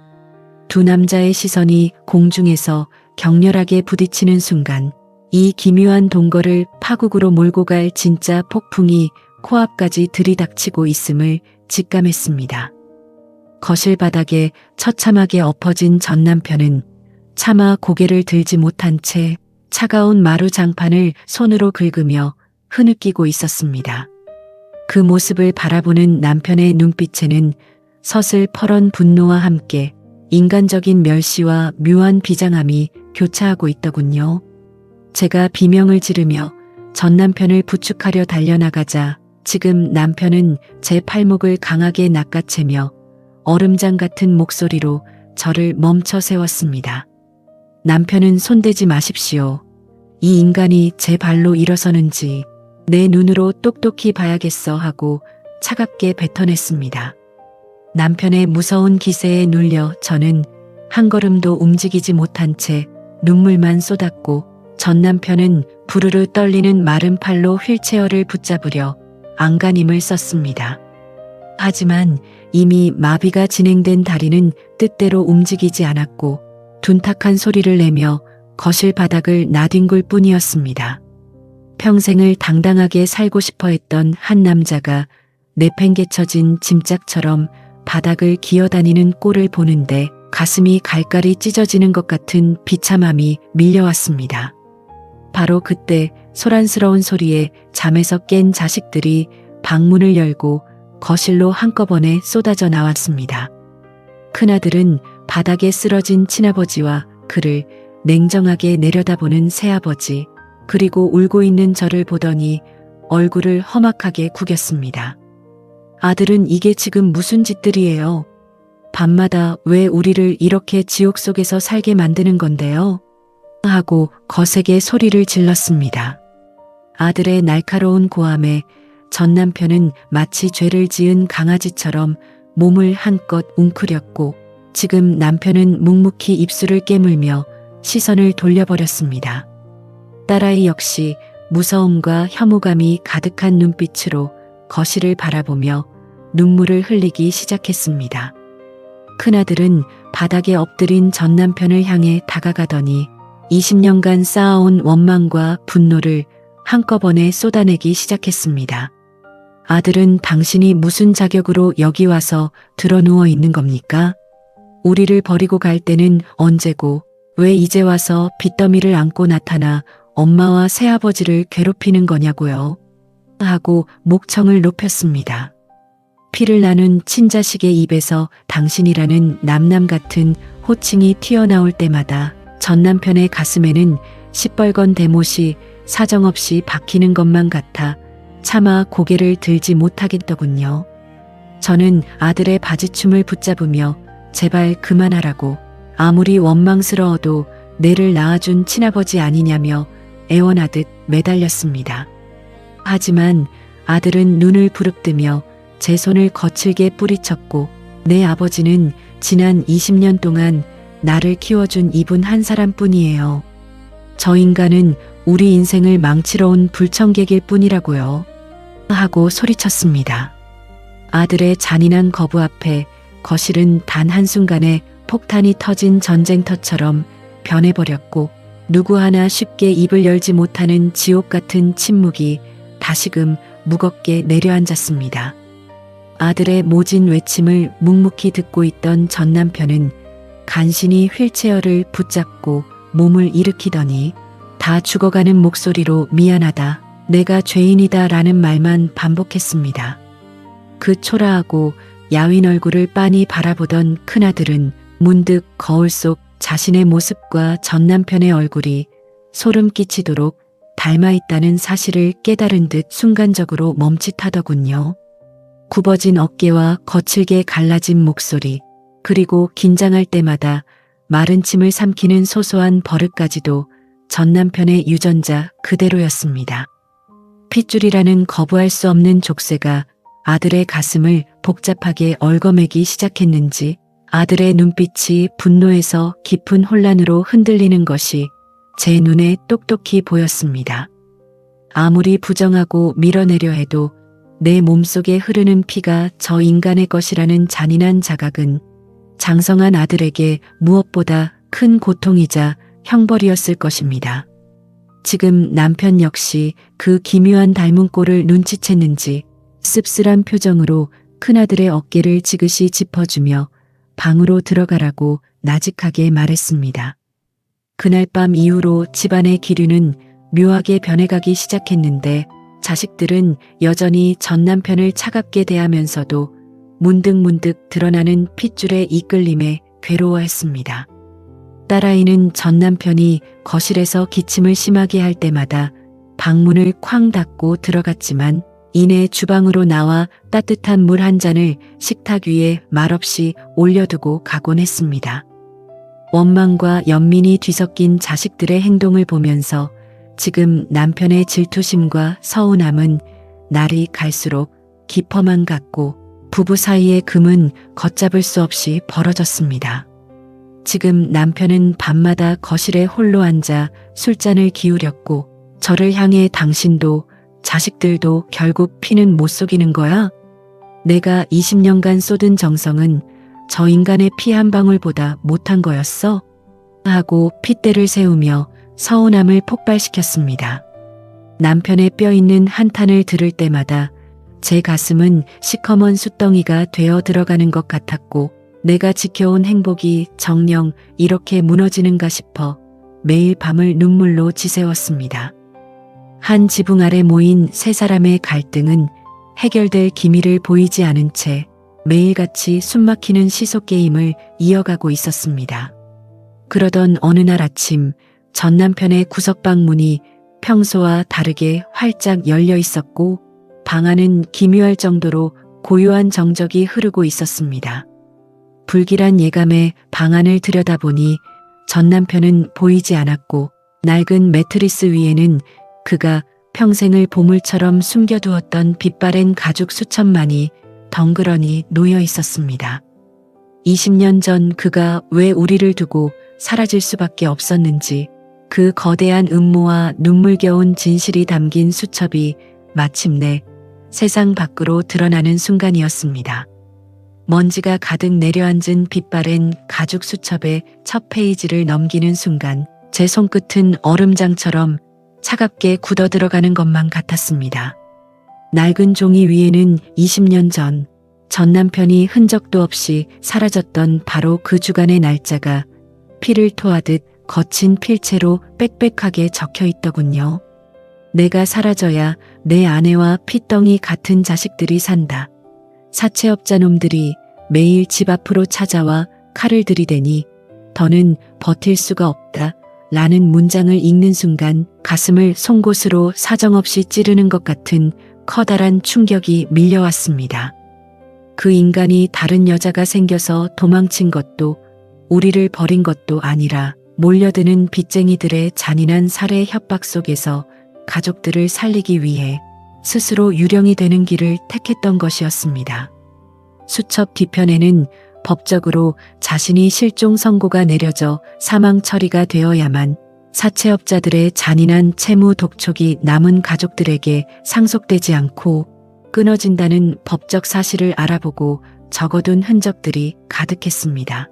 두 남자의 시선이 공중에서 격렬하게 부딪히는 순간 이 기묘한 동거를 파국으로 몰고 갈 진짜 폭풍이 코앞까지 들이닥치고 있음을 직감했습니다. 거실 바닥에 처참하게 엎어진 전 남편은 차마 고개를 들지 못한 채 차가운 마루 장판을 손으로 긁으며 흐느끼고 있었습니다. 그 모습을 바라보는 남편의 눈빛에는 서슬퍼런 분노와 함께 인간적인 멸시와 묘한 비장함이 교차하고 있더군요. 제가 비명을 지르며 전 남편을 부축하려 달려나가자 지금 남편은 제 팔목을 강하게 낚아채며 얼음장 같은 목소리로 저를 멈춰 세웠습니다. 남편은 손대지 마십시오. 이 인간이 제 발로 일어서는지 내 눈으로 똑똑히 봐야겠어 하고 차갑게 뱉어냈습니다. 남편의 무서운 기세에 눌려 저는 한 걸음도 움직이지 못한 채 눈물만 쏟았고 전 남편은 부르르 떨리는 마른 팔로 휠체어를 붙잡으려 안간힘을 썼습니다. 하지만 이미 마비가 진행된 다리는 뜻대로 움직이지 않았고 둔탁한 소리를 내며 거실 바닥을 나뒹굴 뿐이었습니다. 평생을 당당하게 살고 싶어 했던 한 남자가 내팽개쳐진 짐짝처럼 바닥을 기어다니는 꼴을 보는데 가슴이 갈갈이 찢어지는 것 같은 비참함이 밀려왔습니다. 바로 그때 소란스러운 소리에 잠에서 깬 자식들이 방문을 열고 거실로 한꺼번에 쏟아져 나왔습니다. 큰아들은 바닥에 쓰러진 친아버지와 그를 냉정하게 내려다보는 새아버지, 그리고 울고 있는 저를 보더니 얼굴을 험악하게 구겼습니다. 아들은 이게 지금 무슨 짓들이에요? 밤마다 왜 우리를 이렇게 지옥 속에서 살게 만드는 건데요? 하고 거세게 소리를 질렀습니다. 아들의 날카로운 고함에 전 남편은 마치 죄를 지은 강아지처럼 몸을 한껏 웅크렸고 지금 남편은 묵묵히 입술을 깨물며 시선을 돌려버렸습니다. 딸아이 역시 무서움과 혐오감이 가득한 눈빛으로 거실을 바라보며 눈물을 흘리기 시작했습니다. 큰아들은 바닥에 엎드린 전 남편을 향해 다가가더니 20년간 쌓아온 원망과 분노를 한꺼번에 쏟아내기 시작했습니다. 아들은 당신이 무슨 자격으로 여기 와서 드러누워 있는 겁니까? 우리를 버리고 갈 때는 언제고 왜 이제 와서 빚더미를 안고 나타나 엄마와 새아버지를 괴롭히는 거냐고요? 하고 목청을 높였습니다. 피를 나눈 친자식의 입에서 당신이라는 남남 같은 호칭이 튀어나올 때마다 전 남편의 가슴에는 시뻘건 대못이 사정없이 박히는 것만 같아 차마 고개를 들지 못하겠더군요. 저는 아들의 바지춤을 붙잡으며 제발 그만하라고, 아무리 원망스러워도 내를 낳아준 친아버지 아니냐며 애원하듯 매달렸습니다. 하지만 아들은 눈을 부릅뜨며 제 손을 거칠게 뿌리쳤고 내 아버지는 지난 20년 동안 나를 키워준 이분 한 사람뿐이에요. 저 인간은 우리 인생을 망치러 온 불청객일 뿐이라고요. 하고 소리쳤습니다. 아들의 잔인한 거부 앞에 거실은 단 한순간에 폭탄이 터진 전쟁터처럼 변해버렸고 누구 하나 쉽게 입을 열지 못하는 지옥 같은 침묵이 다시금 무겁게 내려앉았습니다. 아들의 모진 외침을 묵묵히 듣고 있던 전 남편은 간신히 휠체어를 붙잡고 몸을 일으키더니 다 죽어가는 목소리로 미안하다, 내가 죄인이다 라는 말만 반복했습니다. 그 초라하고 야윈 얼굴을 빤히 바라보던 큰아들은 문득 거울 속 자신의 모습과 전 남편의 얼굴이 소름 끼치도록 닮아있다는 사실을 깨달은 듯 순간적으로 멈칫하더군요. 굽어진 어깨와 거칠게 갈라진 목소리, 그리고 긴장할 때마다 마른 침을 삼키는 소소한 버릇까지도 전 남편의 유전자 그대로였습니다. 핏줄이라는 거부할 수 없는 족쇄가 아들의 가슴을 복잡하게 얽어매기 시작했는지 아들의 눈빛이 분노에서 깊은 혼란으로 흔들리는 것이 제 눈에 똑똑히 보였습니다. 아무리 부정하고 밀어내려 해도 내 몸속에 흐르는 피가 저 인간의 것이라는 잔인한 자각은 장성한 아들에게 무엇보다 큰 고통이자 형벌이었을 것입니다. 지금 남편 역시 그 기묘한 닮은 꼴을 눈치챘는지 씁쓸한 표정으로 큰아들의 어깨를 지그시 짚어주며 방으로 들어가라고 나직하게 말했습니다. 그날 밤 이후로 집안의 기류는 묘하게 변해가기 시작했는데 자식들은 여전히 전 남편을 차갑게 대하면서도 문득문득 드러나는 핏줄의 이끌림에 괴로워했습니다. 딸아이는 전 남편이 거실에서 기침을 심하게 할 때마다 방문을 쾅 닫고 들어갔지만 이내 주방으로 나와 따뜻한 물 한 잔을 식탁 위에 말없이 올려두고 가곤 했습니다. 원망과 연민이 뒤섞인 자식들의 행동을 보면서 지금 남편의 질투심과 서운함은 날이 갈수록 깊어만 갔고 부부 사이의 금은 걷잡을 수 없이 벌어졌습니다. 지금 남편은 밤마다 거실에 홀로 앉아 술잔을 기울였고 저를 향해 당신도 자식들도 결국 피는 못 속이는 거야? 내가 20년간 쏟은 정성은 저 인간의 피 한 방울보다 못한 거였어? 하고 핏대를 세우며 서운함을 폭발시켰습니다. 남편의 뼈 있는 한탄을 들을 때마다 제 가슴은 시커먼 숫덩이가 되어 들어가는 것 같았고 내가 지켜온 행복이 정녕 이렇게 무너지는가 싶어 매일 밤을 눈물로 지새웠습니다. 한 지붕 아래 모인 세 사람의 갈등은 해결될 기미를 보이지 않은 채 매일같이 숨막히는 시소게임을 이어가고 있었습니다. 그러던 어느 날 아침 전 남편의 구석방 문이 평소와 다르게 활짝 열려 있었고 방 안은 기묘할 정도로 고요한 정적이 흐르고 있었습니다. 불길한 예감에 방 안을 들여다보니 전 남편은 보이지 않았고 낡은 매트리스 위에는 그가 평생을 보물처럼 숨겨두었던 빛바랜 가죽 수첩만이 덩그러니 놓여 있었습니다. 20년 전 그가 왜 우리를 두고 사라질 수밖에 없었는지 그 거대한 음모와 눈물겨운 진실이 담긴 수첩이 마침내 세상 밖으로 드러나는 순간이었습니다. 먼지가 가득 내려앉은 빛바랜 가죽 수첩의 첫 페이지를 넘기는 순간 제 손끝은 얼음장처럼 차갑게 굳어 들어가는 것만 같았습니다. 낡은 종이 위에는 20년 전 남편이 흔적도 없이 사라졌던 바로 그 주간의 날짜가 피를 토하듯 거친 필체로 빽빽하게 적혀 있더군요. 내가 사라져야 내 아내와 피덩이 같은 자식들이 산다. 사채업자 놈들이 매일 집 앞으로 찾아와 칼을 들이대니 더는 버틸 수가 없다. 라는 문장을 읽는 순간 가슴을 송곳으로 사정없이 찌르는 것 같은 커다란 충격이 밀려왔습니다. 그 인간이 다른 여자가 생겨서 도망친 것도 우리를 버린 것도 아니라 몰려드는 빚쟁이들의 잔인한 살해 협박 속에서 가족들을 살리기 위해 스스로 유령이 되는 길을 택했던 것이었습니다. 수첩 뒤편에는 법적으로 자신이 실종 선고가 내려져 사망 처리가 되어야만 사채업자들의 잔인한 채무 독촉이 남은 가족들에게 상속되지 않고 끊어진다는 법적 사실을 알아보고 적어둔 흔적들이 가득했습니다.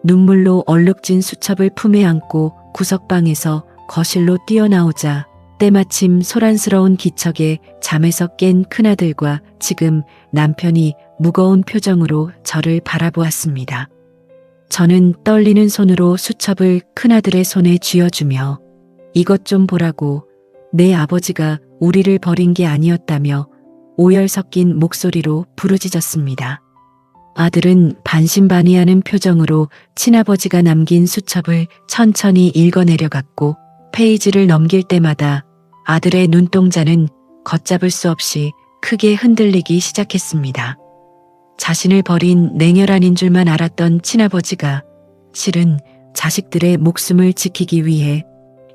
눈물로 얼룩진 수첩을 품에 안고 구석방에서 거실로 뛰어나오자 때마침 소란스러운 기척에 잠에서 깬 큰아들과 지금 남편이 무거운 표정으로 저를 바라보았습니다. 저는 떨리는 손으로 수첩을 큰아들의 손에 쥐어주며 이것 좀 보라고 내 아버지가 우리를 버린 게 아니었다며 오열 섞인 목소리로 부르짖었습니다. 아들은 반신반의하는 표정으로 친아버지가 남긴 수첩을 천천히 읽어내려갔고 페이지를 넘길 때마다 아들의 눈동자는 걷잡을 수 없이 크게 흔들리기 시작했습니다. 자신을 버린 냉혈한인 줄만 알았던 친아버지가 실은 자식들의 목숨을 지키기 위해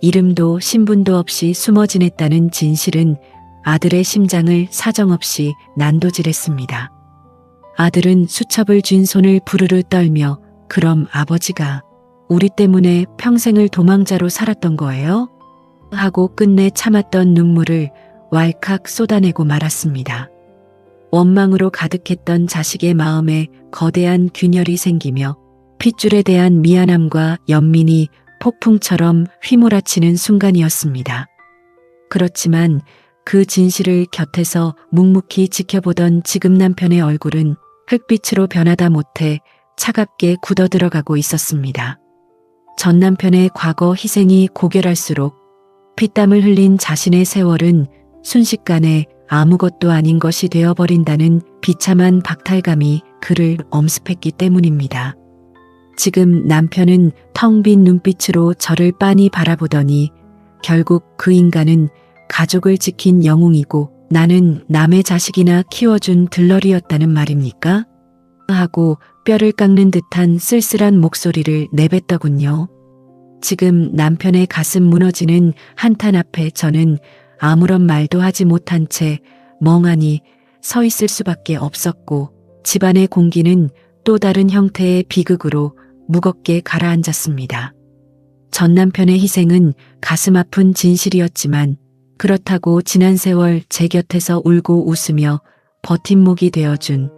이름도 신분도 없이 숨어 지냈다는 진실은 아들의 심장을 사정없이 난도질했습니다. 아들은 수첩을 쥔 손을 부르르 떨며 그럼 아버지가 우리 때문에 평생을 도망자로 살았던 거예요? 하고 끝내 참았던 눈물을 왈칵 쏟아내고 말았습니다. 원망으로 가득했던 자식의 마음에 거대한 균열이 생기며 핏줄에 대한 미안함과 연민이 폭풍처럼 휘몰아치는 순간이었습니다. 그렇지만 그 진실을 곁에서 묵묵히 지켜보던 지금 남편의 얼굴은 흙빛으로 변하다 못해 차갑게 굳어들어가고 있었습니다. 전 남편의 과거 희생이 고결할수록 피땀을 흘린 자신의 세월은 순식간에 아무것도 아닌 것이 되어버린다는 비참한 박탈감이 그를 엄습했기 때문입니다. 지금 남편은 텅 빈 눈빛으로 저를 빤히 바라보더니 결국 그 인간은 가족을 지킨 영웅이고 나는 남의 자식이나 키워준 들러리였다는 말입니까? 하고 뼈를 깎는 듯한 쓸쓸한 목소리를 내뱉더군요. 지금 남편의 가슴 무너지는 한탄 앞에 저는 아무런 말도 하지 못한 채 멍하니 서 있을 수밖에 없었고 집안의 공기는 또 다른 형태의 비극으로 무겁게 가라앉았습니다. 전 남편의 희생은 가슴 아픈 진실이었지만 그렇다고 지난 세월 제 곁에서 울고 웃으며 버팀목이 되어준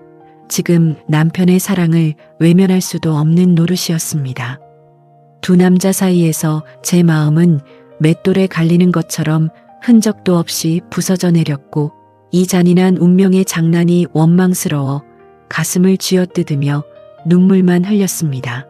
지금 남편의 사랑을 외면할 수도 없는 노릇이었습니다. 두 남자 사이에서 제 마음은 맷돌에 갈리는 것처럼 흔적도 없이 부서져 내렸고 이 잔인한 운명의 장난이 원망스러워 가슴을 쥐어뜯으며 눈물만 흘렸습니다.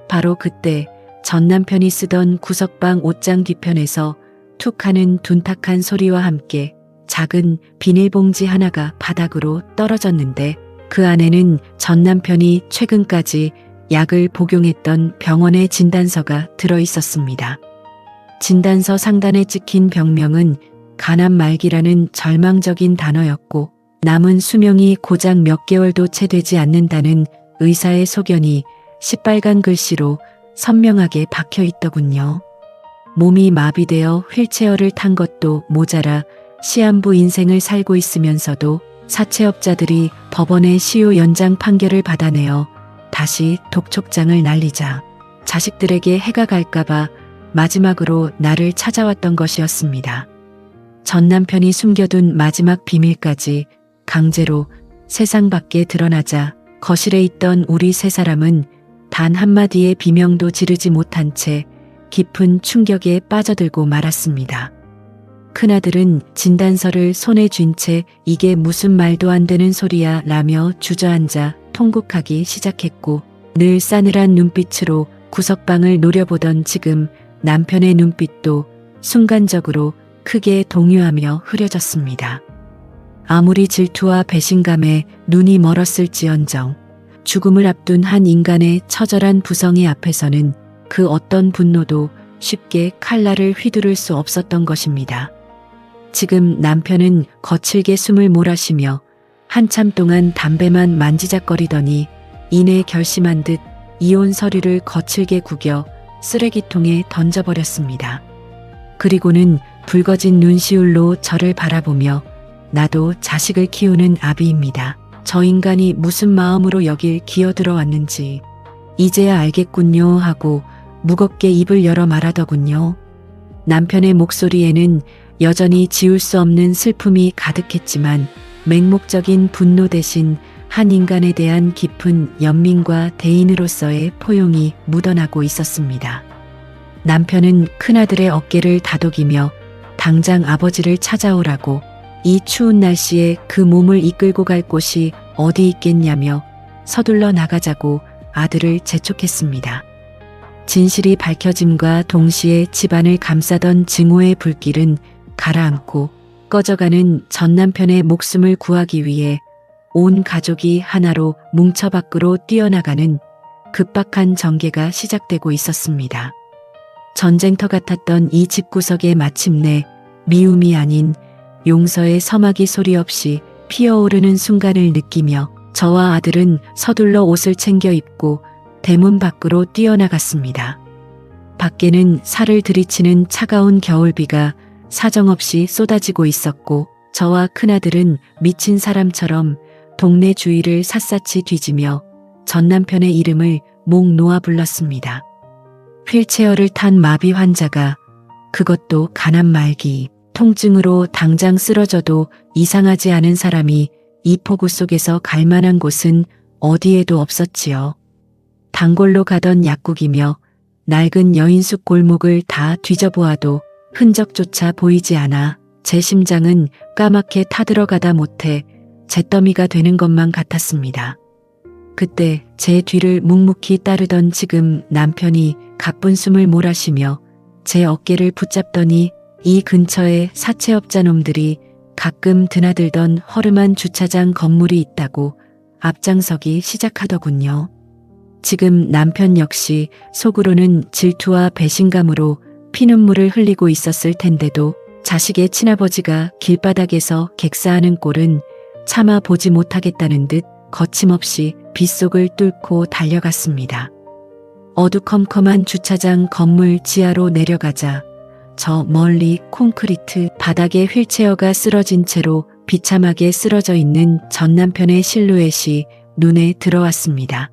바로 그때 전 남편이 쓰던 구석방 옷장 뒤편에서 툭 하는 둔탁한 소리와 함께 작은 비닐봉지 하나가 바닥으로 떨어졌는데 그 안에는 전 남편이 최근까지 약을 복용했던 병원의 진단서가 들어 있었습니다. 진단서 상단에 찍힌 병명은 간암 말기라는 절망적인 단어였고 남은 수명이 고작 몇 개월도 채 되지 않는다는 의사의 소견이 시빨간 글씨로 선명하게 박혀 있더군요. 몸이 마비되어 휠체어를 탄 것도 모자라 시한부 인생을 살고 있으면서도 사채업자들이 법원의 시효 연장 판결을 받아내어 다시 독촉장을 날리자 자식들에게 해가 갈까봐 마지막으로 나를 찾아왔던 것이었습니다. 전 남편이 숨겨둔 마지막 비밀까지 강제로 세상 밖에 드러나자 거실에 있던 우리 세 사람은 단 한마디의 비명도 지르지 못한 채 깊은 충격에 빠져들고 말았습니다. 큰아들은 진단서를 손에 쥔 채 이게 무슨 말도 안 되는 소리야 라며 주저앉아 통곡하기 시작했고 늘 싸늘한 눈빛으로 구석방을 노려보던 지금 남편의 눈빛도 순간적으로 크게 동요하며 흐려졌습니다. 아무리 질투와 배신감에 눈이 멀었을지언정 죽음을 앞둔 한 인간의 처절한 부성의 앞에서는 그 어떤 분노도 쉽게 칼날을 휘두를 수 없었던 것입니다. 지금 남편은 거칠게 숨을 몰아쉬며 한참 동안 담배만 만지작거리더니 이내 결심한 듯 이혼 서류를 거칠게 구겨 쓰레기통에 던져버렸습니다. 그리고는 붉어진 눈시울로 저를 바라보며 나도 자식을 키우는 아비입니다. 저 인간이 무슨 마음으로 여길 기어들어왔는지 이제야 알겠군요 하고 무겁게 입을 열어 말하더군요. 남편의 목소리에는 여전히 지울 수 없는 슬픔이 가득했지만 맹목적인 분노 대신 한 인간에 대한 깊은 연민과 대인으로서의 포용이 묻어나고 있었습니다. 남편은 큰아들의 어깨를 다독이며 당장 아버지를 찾아오라고 이 추운 날씨에 그 몸을 이끌고 갈 곳이 어디 있겠냐며 서둘러 나가자고 아들을 재촉했습니다. 진실이 밝혀짐과 동시에 집안을 감싸던 증오의 불길은 가라앉고 꺼져가는 전 남편의 목숨을 구하기 위해 온 가족이 하나로 뭉쳐 밖으로 뛰어나가는 급박한 전개가 시작되고 있었습니다. 전쟁터 같았던 이 집구석에 마침내 미움이 아닌 용서의 서막이 소리 없이 피어오르는 순간을 느끼며 저와 아들은 서둘러 옷을 챙겨 입고 대문 밖으로 뛰어나갔습니다. 밖에는 살을 들이치는 차가운 겨울비가 사정없이 쏟아지고 있었고 저와 큰아들은 미친 사람처럼 동네 주위를 샅샅이 뒤지며 전 남편의 이름을 목 놓아 불렀습니다. 휠체어를 탄 마비 환자가 그것도 간암 말기 통증으로 당장 쓰러져도 이상하지 않은 사람이 이 폭우 속에서 갈 만한 곳은 어디에도 없었지요. 단골로 가던 약국이며 낡은 여인숙 골목을 다 뒤져보아도 흔적조차 보이지 않아 제 심장은 까맣게 타들어가다 못해 잿더미가 되는 것만 같았습니다. 그때 제 뒤를 묵묵히 따르던 지금 남편이 가쁜 숨을 몰아쉬며 제 어깨를 붙잡더니 이 근처에 사채업자 놈들이 가끔 드나들던 허름한 주차장 건물이 있다고 앞장서기 시작하더군요. 지금 남편 역시 속으로는 질투와 배신감으로 피눈물을 흘리고 있었을 텐데도 자식의 친아버지가 길바닥에서 객사하는 꼴은 차마 보지 못하겠다는 듯 거침없이 빗속을 뚫고 달려갔습니다. 어두컴컴한 주차장 건물 지하로 내려가자 저 멀리 콘크리트 바닥에 휠체어가 쓰러진 채로 비참하게 쓰러져 있는 전 남편의 실루엣이 눈에 들어왔습니다.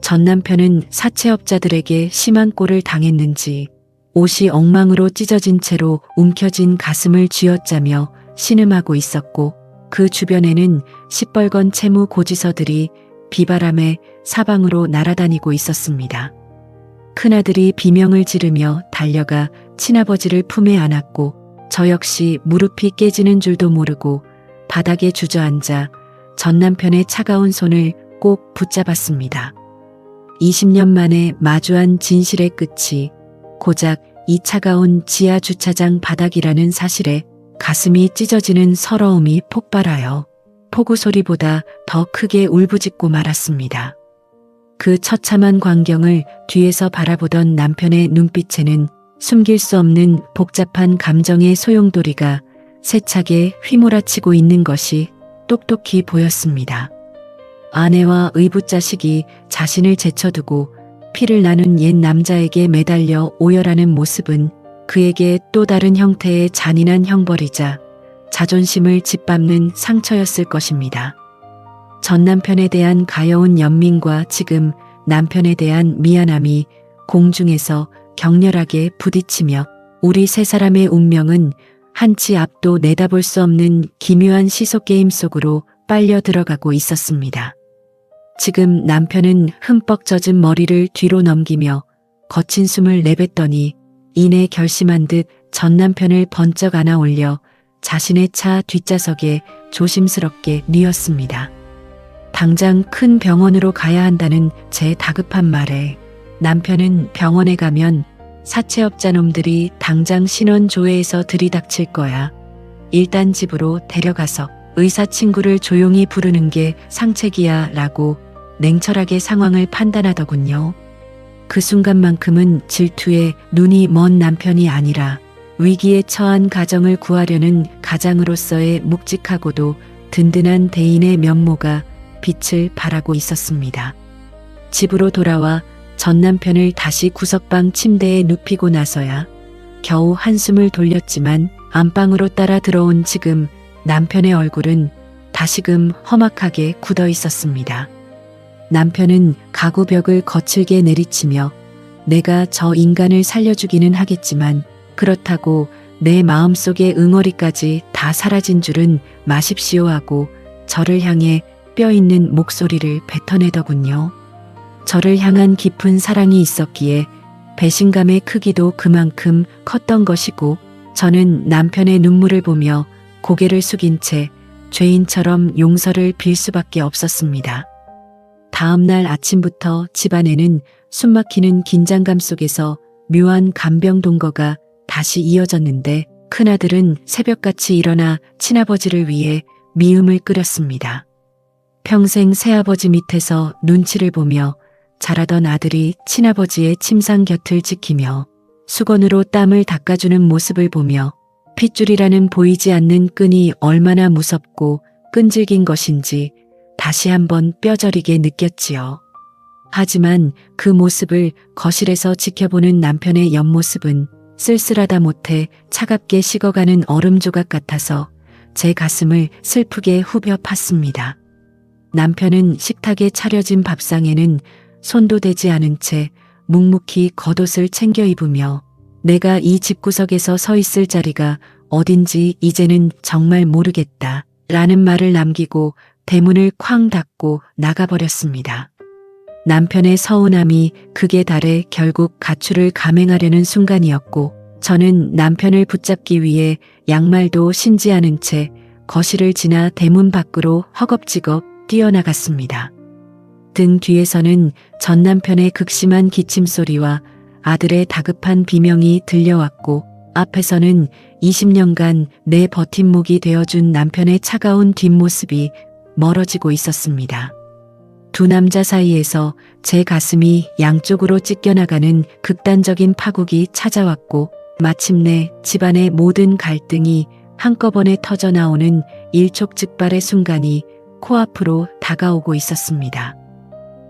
전 남편은 사채업자들에게 심한 꼴을 당했는지 옷이 엉망으로 찢어진 채로 움켜진 가슴을 쥐어짜며 신음하고 있었고 그 주변에는 시뻘건 채무 고지서들이 비바람에 사방으로 날아다니고 있었습니다. 큰아들이 비명을 지르며 달려가 친아버지를 품에 안았고 저 역시 무릎이 깨지는 줄도 모르고 바닥에 주저앉아 전 남편의 차가운 손을 꼭 붙잡았습니다. 20년 만에 마주한 진실의 끝이 고작 이 차가운 지하 주차장 바닥이라는 사실에 가슴이 찢어지는 서러움이 폭발하여 폭우 소리보다 더 크게 울부짖고 말았습니다. 그 처참한 광경을 뒤에서 바라보던 남편의 눈빛에는 숨길 수 없는 복잡한 감정의 소용돌이가 세차게 휘몰아치고 있는 것이 똑똑히 보였습니다. 아내와 의붓자식이 자신을 제쳐두고 피를 나눈 옛 남자에게 매달려 오열하는 모습은 그에게 또 다른 형태의 잔인한 형벌이자 자존심을 짓밟는 상처였을 것입니다. 전 남편에 대한 가여운 연민과 지금 남편에 대한 미안함이 공중에서 격렬하게 부딪히며 우리 세 사람의 운명은 한치 앞도 내다볼 수 없는 기묘한 시소게임 속으로 빨려 들어가고 있었습니다. 지금 남편은 흠뻑 젖은 머리를 뒤로 넘기며 거친 숨을 내뱉더니 이내 결심한 듯 전 남편을 번쩍 안아 올려 자신의 차 뒷좌석에 조심스럽게 뉘었습니다. 당장 큰 병원으로 가야 한다는 제 다급한 말에 남편은 병원에 가면 사채업자 놈들이 당장 신원조회에서 들이닥칠 거야. 일단 집으로 데려가서 의사 친구를 조용히 부르는 게 상책이야 라고 냉철하게 상황을 판단하더군요. 그 순간만큼은 질투에 눈이 먼 남편이 아니라 위기에 처한 가정을 구하려는 가장으로서의 묵직하고도 든든한 대인의 면모가 빛을 발하고 있었습니다. 집으로 돌아와 전 남편을 다시 구석방 침대에 눕히고 나서야 겨우 한숨을 돌렸지만 안방으로 따라 들어온 지금 남편의 얼굴은 다시금 험악하게 굳어 있었습니다. 남편은 가구벽을 거칠게 내리치며 내가 저 인간을 살려주기는 하겠지만 그렇다고 내 마음속의 응어리까지 다 사라진 줄은 마십시오 하고 저를 향해 뼈 있는 목소리를 뱉어내더군요. 저를 향한 깊은 사랑이 있었기에 배신감의 크기도 그만큼 컸던 것이고 저는 남편의 눈물을 보며 고개를 숙인 채 죄인처럼 용서를 빌 수밖에 없었습니다. 다음 날 아침부터 집안에는 숨막히는 긴장감 속에서 묘한 간병동거가 다시 이어졌는데 큰아들은 새벽같이 일어나 친아버지를 위해 미음을 끓였습니다. 평생 새아버지 밑에서 눈치를 보며 자라던 아들이 친아버지의 침상 곁을 지키며 수건으로 땀을 닦아주는 모습을 보며 핏줄이라는 보이지 않는 끈이 얼마나 무섭고 끈질긴 것인지 다시 한번 뼈저리게 느꼈지요. 하지만 그 모습을 거실에서 지켜보는 남편의 옆모습은 쓸쓸하다 못해 차갑게 식어가는 얼음 조각 같아서 제 가슴을 슬프게 후벼 팠습니다. 남편은 식탁에 차려진 밥상에는 손도 대지 않은 채 묵묵히 겉옷을 챙겨 입으며 내가 이 집구석에서 서 있을 자리가 어딘지 이제는 정말 모르겠다 라는 말을 남기고 대문을 쾅 닫고 나가버렸습니다. 남편의 서운함이 극에 달해 결국 가출을 감행하려는 순간이었고 저는 남편을 붙잡기 위해 양말도 신지 않은 채 거실을 지나 대문 밖으로 허겁지겁 뛰어나갔습니다. 등 뒤에서는 전 남편의 극심한 기침 소리와 아들의 다급한 비명이 들려왔고 앞에서는 20년간 내 버팀목이 되어준 남편의 차가운 뒷모습이 멀어지고 있었습니다. 두 남자 사이에서 제 가슴이 양쪽으로 찢겨나가는 극단적인 파국이 찾아왔고 마침내 집안의 모든 갈등이 한꺼번에 터져나오는 일촉즉발의 순간이 코앞으로 다가오고 있었습니다.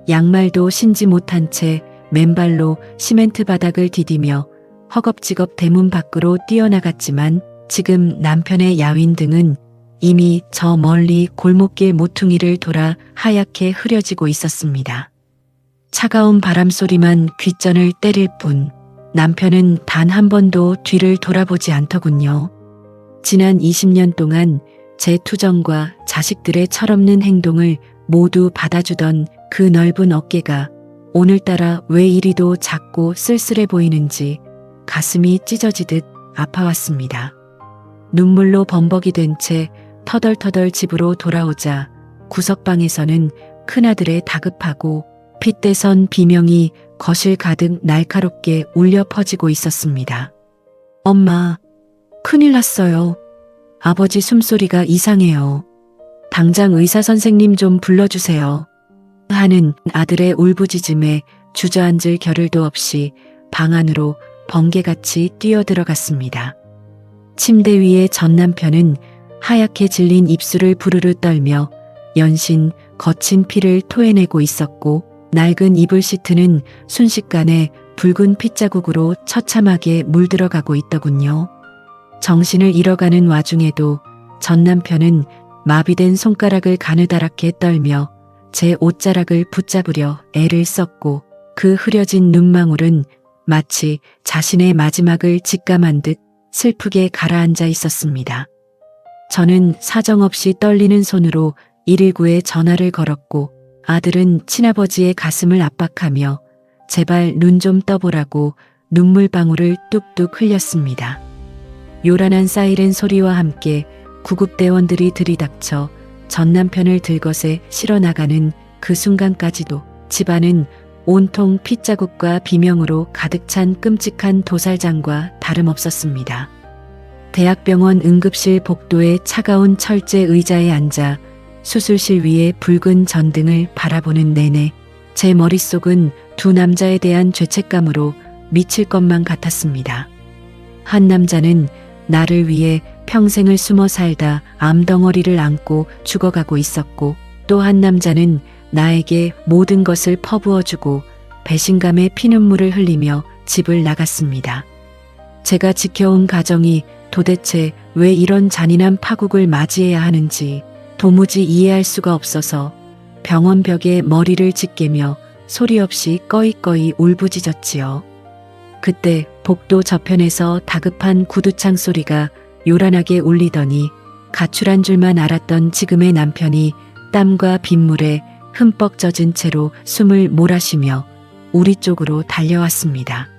양말도 신지 못한 채 맨발로 시멘트 바닥을 디디며 허겁지겁 대문 밖으로 뛰어나갔지만 지금 남편의 야윈 등은 이미 저 멀리 골목길 모퉁이를 돌아 하얗게 흐려지고 있었습니다. 차가운 바람 소리만 귓전을 때릴 뿐 남편은 단 한 번도 뒤를 돌아보지 않더군요. 지난 20년 동안 제 투정과 자식들의 철없는 행동을 모두 받아주던 그 넓은 어깨가 오늘따라 왜 이리도 작고 쓸쓸해 보이는지 가슴이 찢어지듯 아파왔습니다. 눈물로 범벅이 된 채 터덜터덜 집으로 돌아오자 구석방에서는 큰아들의 다급하고 핏대선 비명이 거실 가득 날카롭게 울려 퍼지고 있었습니다. 엄마, 큰일 났어요. 아버지 숨소리가 이상해요. 당장 의사 선생님 좀 불러주세요. 하는 아들의 울부짖음에 주저앉을 겨를도 없이 방 안으로 번개같이 뛰어들어갔습니다. 침대 위에 전 남편은 하얗게 질린 입술을 부르르 떨며 연신 거친 피를 토해내고 있었고 낡은 이불 시트는 순식간에 붉은 핏자국으로 처참하게 물들어가고 있더군요. 정신을 잃어가는 와중에도 전 남편은 마비된 손가락을 가느다랗게 떨며 제 옷자락을 붙잡으려 애를 썼고 그 흐려진 눈망울은 마치 자신의 마지막을 직감한 듯 슬프게 가라앉아 있었습니다. 저는 사정없이 떨리는 손으로 119에 전화를 걸었고 아들은 친아버지의 가슴을 압박하며 제발 눈 좀 떠보라고 눈물방울을 뚝뚝 흘렸습니다. 요란한 사이렌 소리와 함께 구급대원들이 들이닥쳐 전 남편을 들것에 실어나가는 그 순간까지도 집안은 온통 핏자국과 비명으로 가득 찬 끔찍한 도살장과 다름없었습니다. 대학병원 응급실 복도의 차가운 철제 의자에 앉아 수술실 위에 붉은 전등을 바라보는 내내 제 머릿속은 두 남자에 대한 죄책감으로 미칠 것만 같았습니다. 한 남자는 나를 위해 평생을 숨어 살다 암덩어리를 안고 죽어가고 있었고 또 한 남자는 나에게 모든 것을 퍼부어주고 배신감에 피눈물을 흘리며 집을 나갔습니다. 제가 지켜온 가정이 도대체 왜 이런 잔인한 파국을 맞이해야 하는지 도무지 이해할 수가 없어서 병원 벽에 머리를 짓개며 소리 없이 꺼이꺼이 울부짖었지요. 그때 복도 저편에서 다급한 구두창 소리가 요란하게 울리더니 가출한 줄만 알았던 지금의 남편이 땀과 빗물에 흠뻑 젖은 채로 숨을 몰아쉬며 우리 쪽으로 달려왔습니다.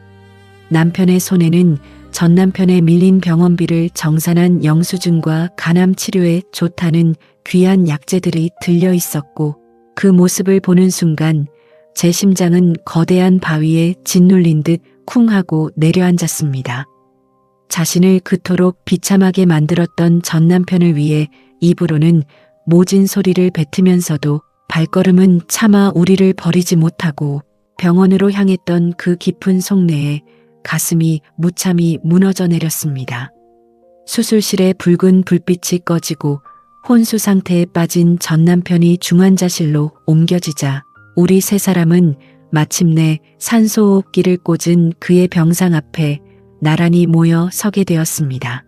남편의 손에는 전 남편의 밀린 병원비를 정산한 영수증과 간암 치료에 좋다는 귀한 약재들이 들려 있었고 그 모습을 보는 순간 제 심장은 거대한 바위에 짓눌린 듯 쿵 하고 내려앉았습니다. 자신을 그토록 비참하게 만들었던 전 남편을 위해 입으로는 모진 소리를 뱉으면서도 발걸음은 차마 우리를 버리지 못하고 병원으로 향했던 그 깊은 속내에 가슴이 무참히 무너져 내렸습니다. 수술실에 붉은 불빛이 꺼지고 혼수 상태에 빠진 전 남편이 중환자실로 옮겨지자 우리 세 사람은 마침내 산소호흡기를 꽂은 그의 병상 앞에 나란히 모여 서게 되었습니다.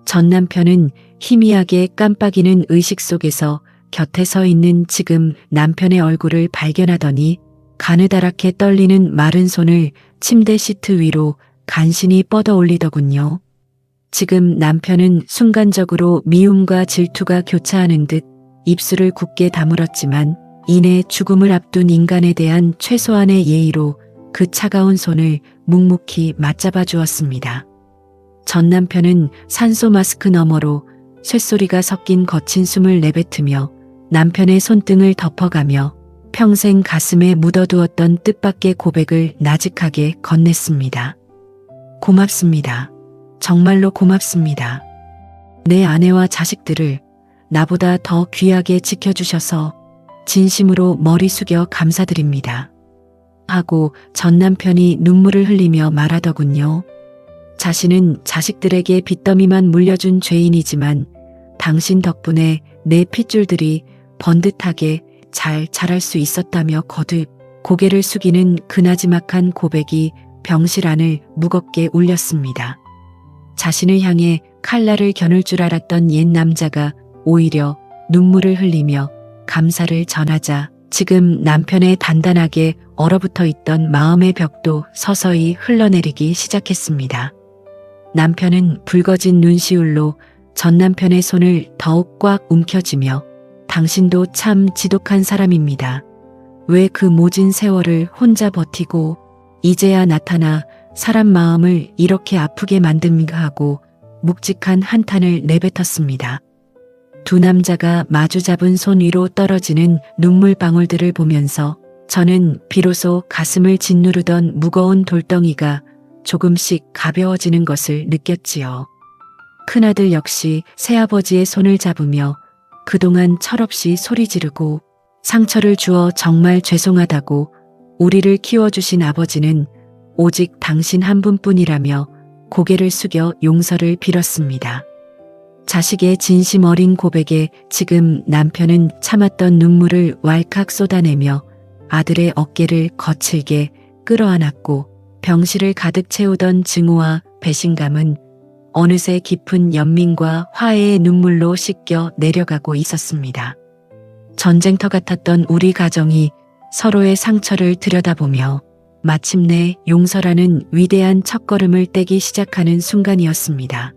전 남편은 희미하게 깜빡이는 의식 속에서 곁에 서 있는 지금 남편의 얼굴을 발견하더니 가느다랗게 떨리는 마른 손을 침대 시트 위로 간신히 뻗어 올리더군요. 지금 남편은 순간적으로 미움과 질투가 교차하는 듯 입술을 굳게 다물었지만 이내 죽음을 앞둔 인간에 대한 최소한의 예의로 그 차가운 손을 묵묵히 맞잡아 주었습니다. 전 남편은 산소 마스크 너머로 쇳소리가 섞인 거친 숨을 내뱉으며 남편의 손등을 덮어가며 평생 가슴에 묻어두었던 뜻밖의 고백을 나직하게 건넸습니다. 고맙습니다. 정말로 고맙습니다. 내 아내와 자식들을 나보다 더 귀하게 지켜주셔서 진심으로 머리 숙여 감사드립니다. 하고 전 남편이 눈물을 흘리며 말하더군요. 자신은 자식들에게 빚더미만 물려준 죄인이지만 당신 덕분에 내 핏줄들이 번듯하게 잘 자랄 수 있었다며 거듭 고개를 숙이는 그 나지막한 고백이 병실 안을 무겁게 울렸습니다. 자신을 향해 칼날을 겨눌 줄 알았던 옛 남자가 오히려 눈물을 흘리며 감사를 전하자 지금 남편의 단단하게 얼어붙어 있던 마음의 벽도 서서히 흘러내리기 시작했습니다. 남편은 붉어진 눈시울로 전 남편의 손을 더욱 꽉 움켜쥐며 당신도 참 지독한 사람입니다. 왜 그 모진 세월을 혼자 버티고 이제야 나타나 사람 마음을 이렇게 아프게 만듭니까 하고 묵직한 한탄을 내뱉었습니다. 두 남자가 마주 잡은 손 위로 떨어지는 눈물방울들을 보면서 저는 비로소 가슴을 짓누르던 무거운 돌덩이가 조금씩 가벼워지는 것을 느꼈지요. 큰아들 역시 새아버지의 손을 잡으며 그동안 철없이 소리 지르고 상처를 주어 정말 죄송하다고 우리를 키워주신 아버지는 오직 당신 한 분뿐이라며 고개를 숙여 용서를 빌었습니다. 자식의 진심 어린 고백에 지금 남편은 참았던 눈물을 왈칵 쏟아내며 아들의 어깨를 거칠게 끌어안았고 병실을 가득 채우던 증오와 배신감은 어느새 깊은 연민과 화해의 눈물로 씻겨 내려가고 있었습니다. 전쟁터 같았던 우리 가정이 서로의 상처를 들여다보며 마침내 용서라는 위대한 첫걸음을 떼기 시작하는 순간이었습니다.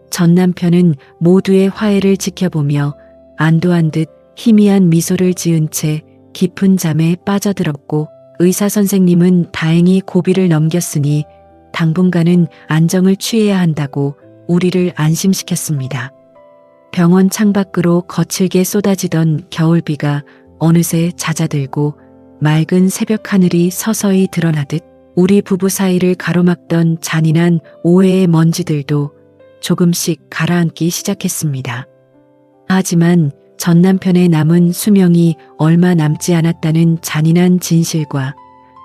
전 남편은 모두의 화해를 지켜보며 안도한 듯 희미한 미소를 지은 채 깊은 잠에 빠져들었고 의사 선생님은 다행히 고비를 넘겼으니 당분간은 안정을 취해야 한다고 우리를 안심시켰습니다. 병원 창밖으로 거칠게 쏟아지던 겨울비가 어느새 잦아들고 맑은 새벽 하늘이 서서히 드러나듯 우리 부부 사이를 가로막던 잔인한 오해의 먼지들도 조금씩 가라앉기 시작했습니다. 하지만 전 남편의 남은 수명이 얼마 남지 않았다는 잔인한 진실과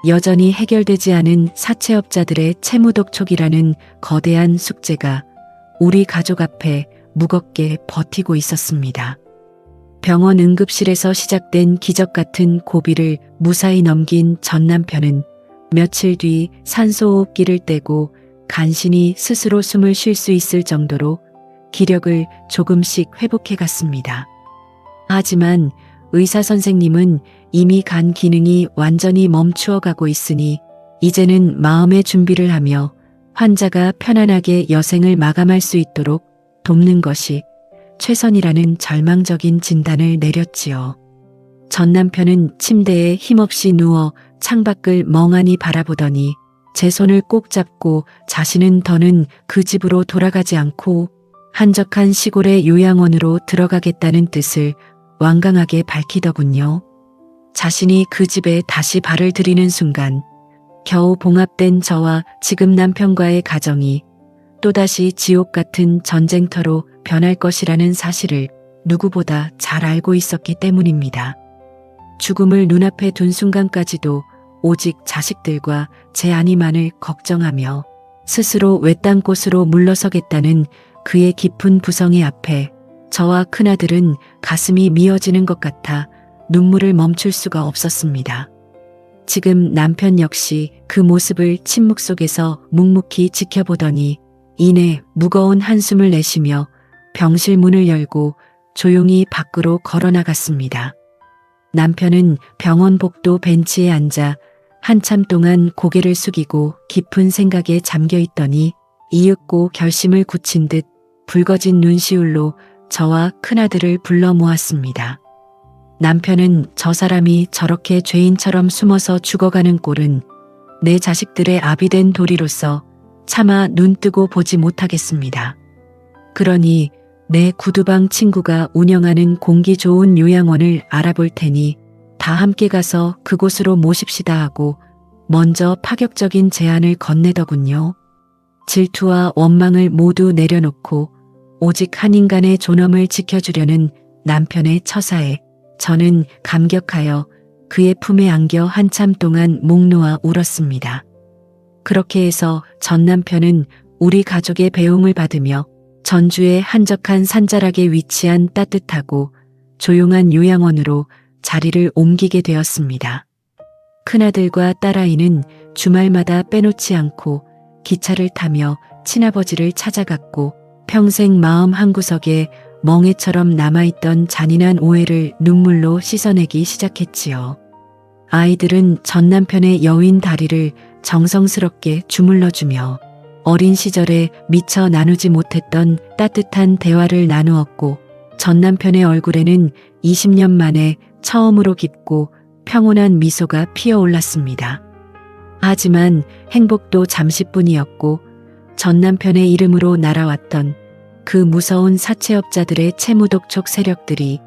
여전히 해결되지 않은 사채업자들의 채무독촉이라는 거대한 숙제가 우리 가족 앞에 무겁게 버티고 있었습니다. 병원 응급실에서 시작된 기적 같은 고비를 무사히 넘긴 전 남편은 며칠 뒤 산소호흡기를 떼고 간신히 스스로 숨을 쉴 수 있을 정도로 기력을 조금씩 회복해 갔습니다. 하지만 의사 선생님은 이미 간 기능이 완전히 멈추어 가고 있으니 이제는 마음의 준비를 하며 환자가 편안하게 여생을 마감할 수 있도록 돕는 것이 최선이라는 절망적인 진단을 내렸지요. 전 남편은 침대에 힘없이 누워 창밖을 멍하니 바라보더니 제 손을 꼭 잡고 자신은 더는 그 집으로 돌아가지 않고 한적한 시골의 요양원으로 들어가겠다는 뜻을 완강하게 밝히더군요. 자신이 그 집에 다시 발을 들이는 순간 겨우 봉합된 저와 지금 남편과의 가정이 또다시 지옥 같은 전쟁터로 변할 것이라는 사실을 누구보다 잘 알고 있었기 때문입니다. 죽음을 눈앞에 둔 순간까지도 오직 자식들과 제 아니만을 걱정하며 스스로 외딴 곳으로 물러서겠다는 그의 깊은 부성의 앞에 저와 큰아들은 가슴이 미어지는 것 같아 눈물을 멈출 수가 없었습니다. 지금 남편 역시 그 모습을 침묵 속에서 묵묵히 지켜보더니 이내 무거운 한숨을 내쉬며 병실 문을 열고 조용히 밖으로 걸어나갔습니다. 남편은 병원 복도 벤치에 앉아 한참 동안 고개를 숙이고 깊은 생각에 잠겨 있더니 이윽고 결심을 굳힌 듯 붉어진 눈시울로 저와 큰아들을 불러 모았습니다. 남편은 저 사람이 저렇게 죄인처럼 숨어서 죽어가는 꼴은 내 자식들의 아비된 도리로서 차마 눈뜨고 보지 못하겠습니다. 그러니 내 구두방 친구가 운영하는 공기 좋은 요양원을 알아볼 테니 다 함께 가서 그곳으로 모십시다 하고 먼저 파격적인 제안을 건네더군요. 질투와 원망을 모두 내려놓고 오직 한 인간의 존엄을 지켜주려는 남편의 처사에 저는 감격하여 그의 품에 안겨 한참 동안 목 놓아 울었습니다. 그렇게 해서 전 남편은 우리 가족의 배웅을 받으며 전주의 한적한 산자락에 위치한 따뜻하고 조용한 요양원으로 자리를 옮기게 되었습니다. 큰아들과 딸아이는 주말마다 빼놓지 않고 기차를 타며 친아버지를 찾아갔고 평생 마음 한구석에 멍해처럼 남아있던 잔인한 오해를 눈물로 씻어내기 시작했지요. 아이들은 전 남편의 여윈 다리를 정성스럽게 주물러주며 어린 시절에 미처 나누지 못했던 따뜻한 대화를 나누었고 전 남편의 얼굴에는 20년 만에 처음으로 깊고 평온한 미소가 피어올랐습니다. 하지만 행복도 잠시뿐이었고 전 남편의 이름으로 날아왔던 그 무서운 사채업자들의 채무독촉 세력들이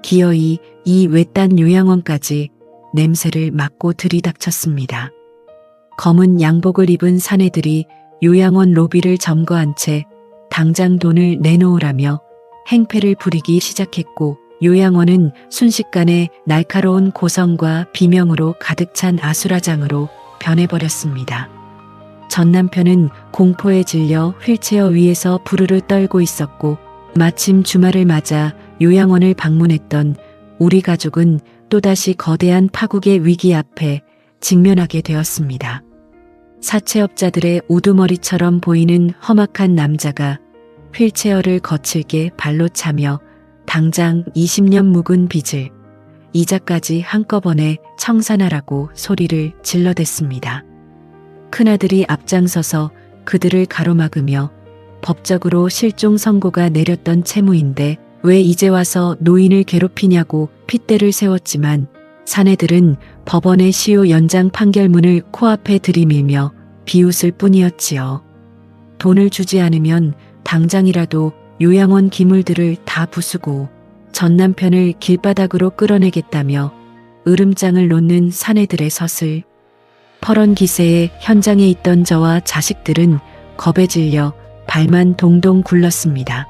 기어이 이 외딴 요양원까지 냄새를 맡고 들이닥쳤습니다. 검은 양복을 입은 사내들이 요양원 로비를 점거한 채 당장 돈을 내놓으라며 행패를 부리기 시작했고 요양원은 순식간에 날카로운 고성과 비명으로 가득 찬 아수라장으로 변해버렸습니다. 전 남편은 공포에 질려 휠체어 위에서 부르르 떨고 있었고 마침 주말을 맞아 요양원을 방문했던 우리 가족은 또다시 거대한 파국의 위기 앞에 직면하게 되었습니다. 사채업자들의 우두머리처럼 보이는 험악한 남자가 휠체어를 거칠게 발로 차며 당장 20년 묵은 빚을 이자까지 한꺼번에 청산하라고 소리를 질러댔습니다. 큰아들이 앞장서서 그들을 가로막으며 법적으로 실종 선고가 내렸던 채무인데 왜 이제 와서 노인을 괴롭히냐고 핏대를 세웠지만 사내들은 법원의 시효 연장 판결문을 코앞에 들이밀며 비웃을 뿐이었지요. 돈을 주지 않으면 당장이라도 요양원 기물들을 다 부수고 전 남편을 길바닥으로 끌어내겠다며 으름장을 놓는 사내들의 서슬. 퍼런 기세에 현장에 있던 저와 자식들은 겁에 질려 발만 동동 굴렀습니다.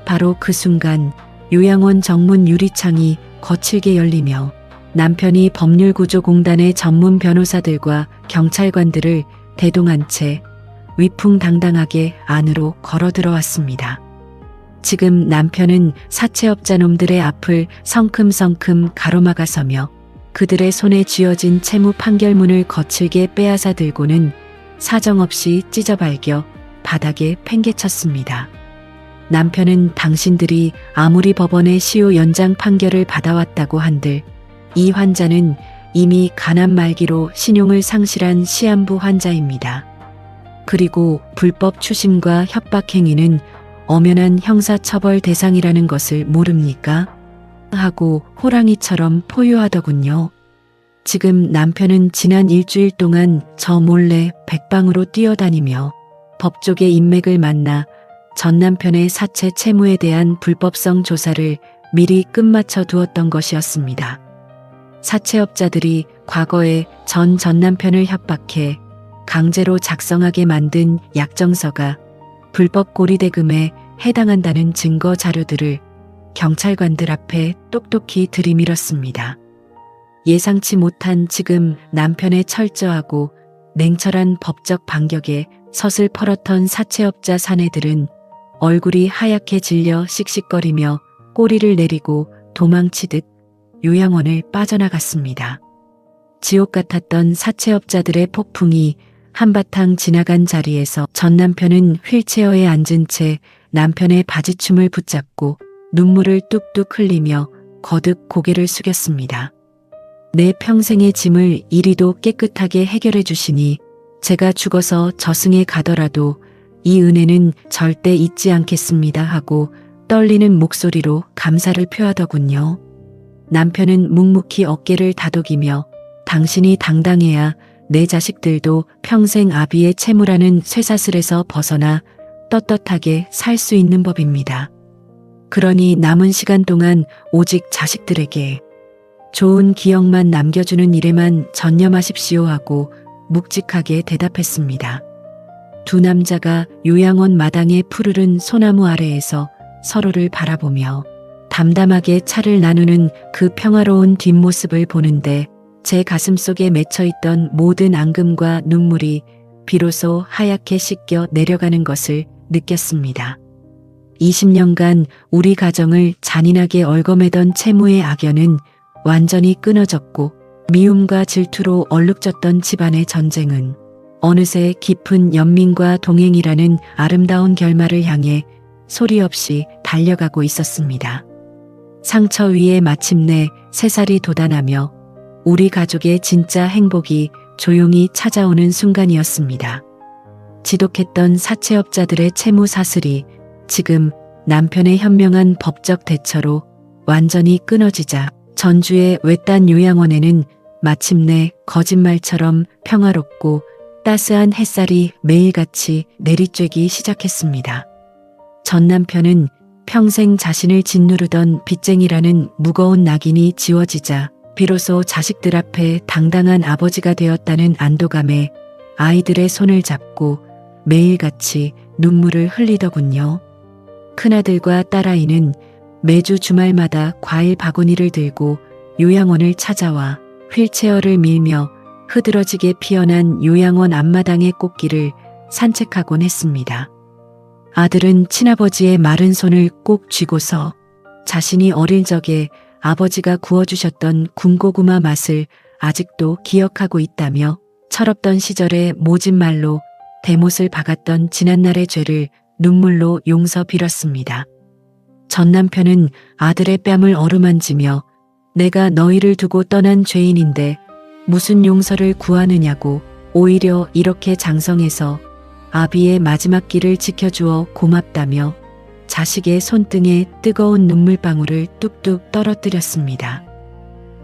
바로 그 순간 요양원 정문 유리창이 거칠게 열리며 남편이 법률구조공단의 전문 변호사들과 경찰관들을 대동한 채 위풍당당하게 안으로 걸어 들어왔습니다. 지금 남편은 사채업자 놈들의 앞을 성큼성큼 가로막아서며 그들의 손에 쥐어진 채무 판결문을 거칠게 빼앗아 들고는 사정없이 찢어발겨 바닥에 팽개쳤습니다. 남편은 당신들이 아무리 법원의 시효 연장 판결을 받아왔다고 한들 이 환자는 이미 가난 말기로 신용을 상실한 시한부 환자입니다. 그리고 불법 추심과 협박 행위는 엄연한 형사처벌 대상이라는 것을 모릅니까? 하고 호랑이처럼 포효하더군요. 지금 남편은 지난 일주일 동안 저 몰래 백방으로 뛰어다니며 법조계 인맥을 만나 전 남편의 사채 채무에 대한 불법성 조사를 미리 끝마쳐 두었던 것이었습니다. 사채업자들이 과거에 전 남편을 협박해 강제로 작성하게 만든 약정서가 불법 고리대금에 해당한다는 증거 자료들을 경찰관들 앞에 똑똑히 들이밀었습니다. 예상치 못한 지금 남편의 철저하고 냉철한 법적 반격에 서슬 펄었던 사채업자 사내들은 얼굴이 하얗게 질려 씩씩거리며 꼬리를 내리고 도망치듯 요양원을 빠져나갔습니다. 지옥 같았던 사채업자들의 폭풍이 한바탕 지나간 자리에서 전 남편은 휠체어에 앉은 채 남편의 바지춤을 붙잡고 눈물을 뚝뚝 흘리며 거듭 고개를 숙였습니다. 내 평생의 짐을 이리도 깨끗하게 해결해 주시니 제가 죽어서 저승에 가더라도 이 은혜는 절대 잊지 않겠습니다 하고 떨리는 목소리로 감사를 표하더군요. 남편은 묵묵히 어깨를 다독이며 당신이 당당해야 내 자식들도 평생 아비의 채무라는 쇠사슬에서 벗어나 떳떳하게 살 수 있는 법입니다. 그러니 남은 시간 동안 오직 자식들에게 좋은 기억만 남겨주는 일에만 전념하십시오 하고 묵직하게 대답했습니다. 두 남자가 요양원 마당의 푸르른 소나무 아래에서 서로를 바라보며 담담하게 차를 나누는 그 평화로운 뒷모습을 보는데 제 가슴속에 맺혀있던 모든 앙금과 눈물이 비로소 하얗게 씻겨 내려가는 것을 느꼈습니다. 20년간 우리 가정을 잔인하게 얽어매던 채무의 악연은 완전히 끊어졌고 미움과 질투로 얼룩졌던 집안의 전쟁은 어느새 깊은 연민과 동행이라는 아름다운 결말을 향해 소리 없이 달려가고 있었습니다. 상처 위에 마침내 새살이 돋아나며 우리 가족의 진짜 행복이 조용히 찾아오는 순간이었습니다. 지독했던 사채업자들의 채무 사슬이 지금 남편의 현명한 법적 대처로 완전히 끊어지자 전주의 외딴 요양원에는 마침내 거짓말처럼 평화롭고 따스한 햇살이 매일같이 내리쬐기 시작했습니다. 전 남편은 평생 자신을 짓누르던 빚쟁이라는 무거운 낙인이 지워지자 비로소 자식들 앞에 당당한 아버지가 되었다는 안도감에 아이들의 손을 잡고 매일같이 눈물을 흘리더군요. 큰아들과 딸아이는 매주 주말마다 과일 바구니를 들고 요양원을 찾아와 휠체어를 밀며 흐드러지게 피어난 요양원 앞마당의 꽃길을 산책하곤 했습니다. 아들은 친아버지의 마른 손을 꼭 쥐고서 자신이 어릴 적에 아버지가 구워주셨던 군고구마 맛을 아직도 기억하고 있다며 철없던 시절의 모진 말로 대못을 박았던 지난날의 죄를 눈물로 용서 빌었습니다. 전 남편은 아들의 뺨을 어루만지며 내가 너희를 두고 떠난 죄인인데 무슨 용서를 구하느냐고 오히려 이렇게 장성해서 아비의 마지막 길을 지켜주어 고맙다며 자식의 손등에 뜨거운 눈물방울을 뚝뚝 떨어뜨렸습니다.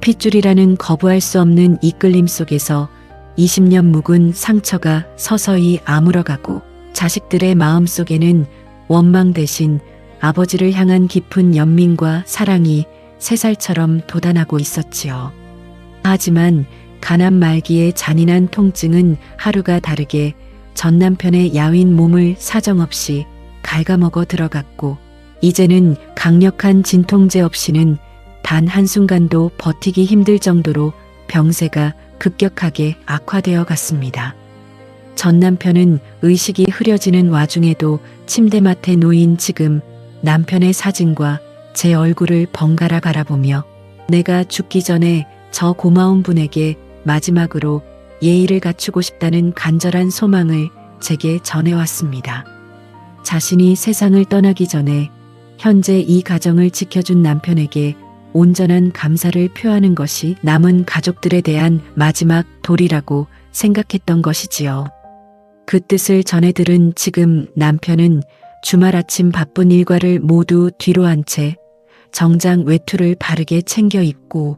핏줄이라는 거부할 수 없는 이끌림 속에서 20년 묵은 상처가 서서히 아물어가고 자식들의 마음속에는 원망 대신 아버지를 향한 깊은 연민과 사랑이 새살처럼 돋아나고 있었지요. 하지만 가난 말기의 잔인한 통증은 하루가 다르게 전 남편의 야윈 몸을 사정없이 갉아먹어 들어갔고 이제는 강력한 진통제 없이는 단 한순간도 버티기 힘들 정도로 병세가 급격하게 악화되어 갔습니다. 전 남편은 의식이 흐려지는 와중에도 침대맡에 놓인 지금 남편의 사진과 제 얼굴을 번갈아 바라보며 내가 죽기 전에 저 고마운 분에게 마지막으로 예의를 갖추고 싶다는 간절한 소망을 제게 전해왔습니다. 자신이 세상을 떠나기 전에 현재 이 가정을 지켜준 남편에게 온전한 감사를 표하는 것이 남은 가족들에 대한 마지막 도리라고 생각했던 것이지요. 그 뜻을 전해 들은 지금 남편은 주말 아침 바쁜 일과를 모두 뒤로 한 채 정장 외투를 바르게 챙겨 입고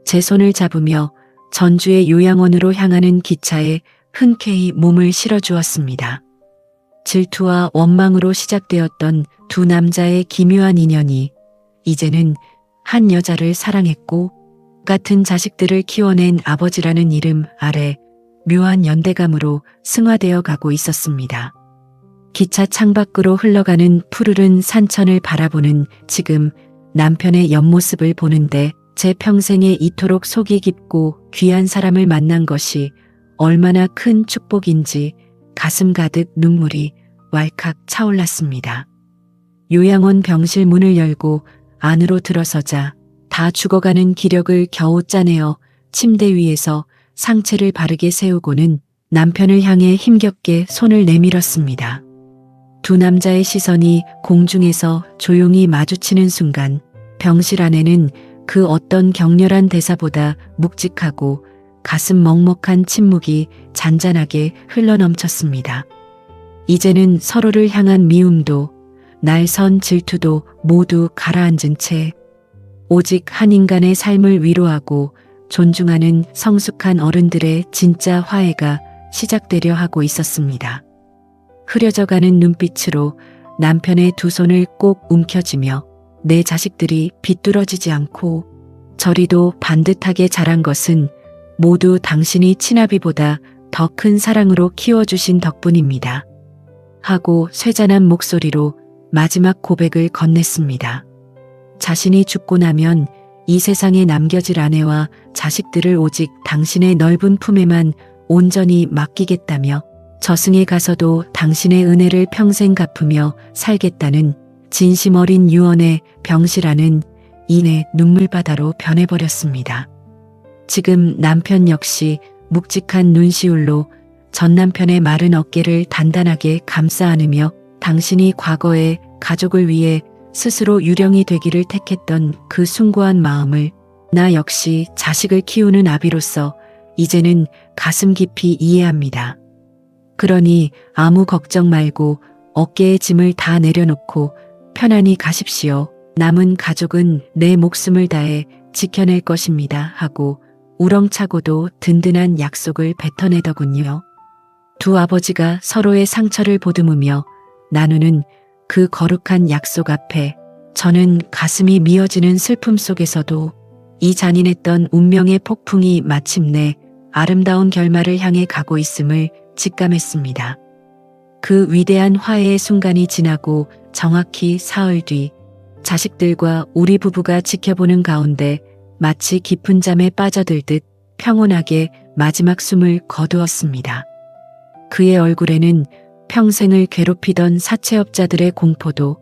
제 손을 잡으며 전주의 요양원으로 향하는 기차에 흔쾌히 몸을 실어주었습니다. 질투와 원망으로 시작되었던 두 남자의 기묘한 인연이 이제는 한 여자를 사랑했고 같은 자식들을 키워낸 아버지라는 이름 아래 묘한 연대감으로 승화되어 가고 있었습니다. 기차 창밖으로 흘러가는 푸르른 산천을 바라보는 지금 남편의 옆모습을 보는데 제 평생에 이토록 속이 깊고 귀한 사람을 만난 것이 얼마나 큰 축복인지 가슴 가득 눈물이 왈칵 차올랐습니다. 요양원 병실 문을 열고 안으로 들어서자 다 죽어가는 기력을 겨우 짜내어 침대 위에서 상체를 바르게 세우고는 남편을 향해 힘겹게 손을 내밀었습니다. 두 남자의 시선이 공중에서 조용히 마주치는 순간 병실 안에는 그 어떤 격렬한 대사보다 묵직하고 가슴 먹먹한 침묵이 잔잔하게 흘러넘쳤습니다. 이제는 서로를 향한 미움도 날선 질투도 모두 가라앉은 채 오직 한 인간의 삶을 위로하고 존중하는 성숙한 어른들의 진짜 화해가 시작되려 하고 있었습니다. 흐려져가는 눈빛으로 남편의 두 손을 꼭 움켜쥐며 내 자식들이 비뚤어지지 않고 저리도 반듯하게 자란 것은 모두 당신이 친아비보다 더 큰 사랑으로 키워주신 덕분입니다. 하고 쇠잔한 목소리로 마지막 고백을 건넸습니다. 자신이 죽고 나면 이 세상에 남겨질 아내와 자식들을 오직 당신의 넓은 품에만 온전히 맡기겠다며 저승에 가서도 당신의 은혜를 평생 갚으며 살겠다는 진심 어린 유언의 병실 안은 이내 눈물바다로 변해버렸습니다. 지금 남편 역시 묵직한 눈시울로 전 남편의 마른 어깨를 단단하게 감싸 안으며 당신이 과거에 가족을 위해 스스로 유령이 되기를 택했던 그 숭고한 마음을 나 역시 자식을 키우는 아비로서 이제는 가슴 깊이 이해합니다. 그러니 아무 걱정 말고 어깨에 짐을 다 내려놓고 편안히 가십시오. 남은 가족은 내 목숨을 다해 지켜낼 것입니다. 하고 우렁차고도 든든한 약속을 뱉어내더군요. 두 아버지가 서로의 상처를 보듬으며 나누는 그 거룩한 약속 앞에 저는 가슴이 미어지는 슬픔 속에서도 이 잔인했던 운명의 폭풍이 마침내 아름다운 결말을 향해 가고 있음을 직감했습니다. 그 위대한 화해의 순간이 지나고 정확히 사흘 뒤 자식들과 우리 부부가 지켜보는 가운데 마치 깊은 잠에 빠져들듯 평온하게 마지막 숨을 거두었습니다. 그의 얼굴에는 평생을 괴롭히던 사채업자들의 공포도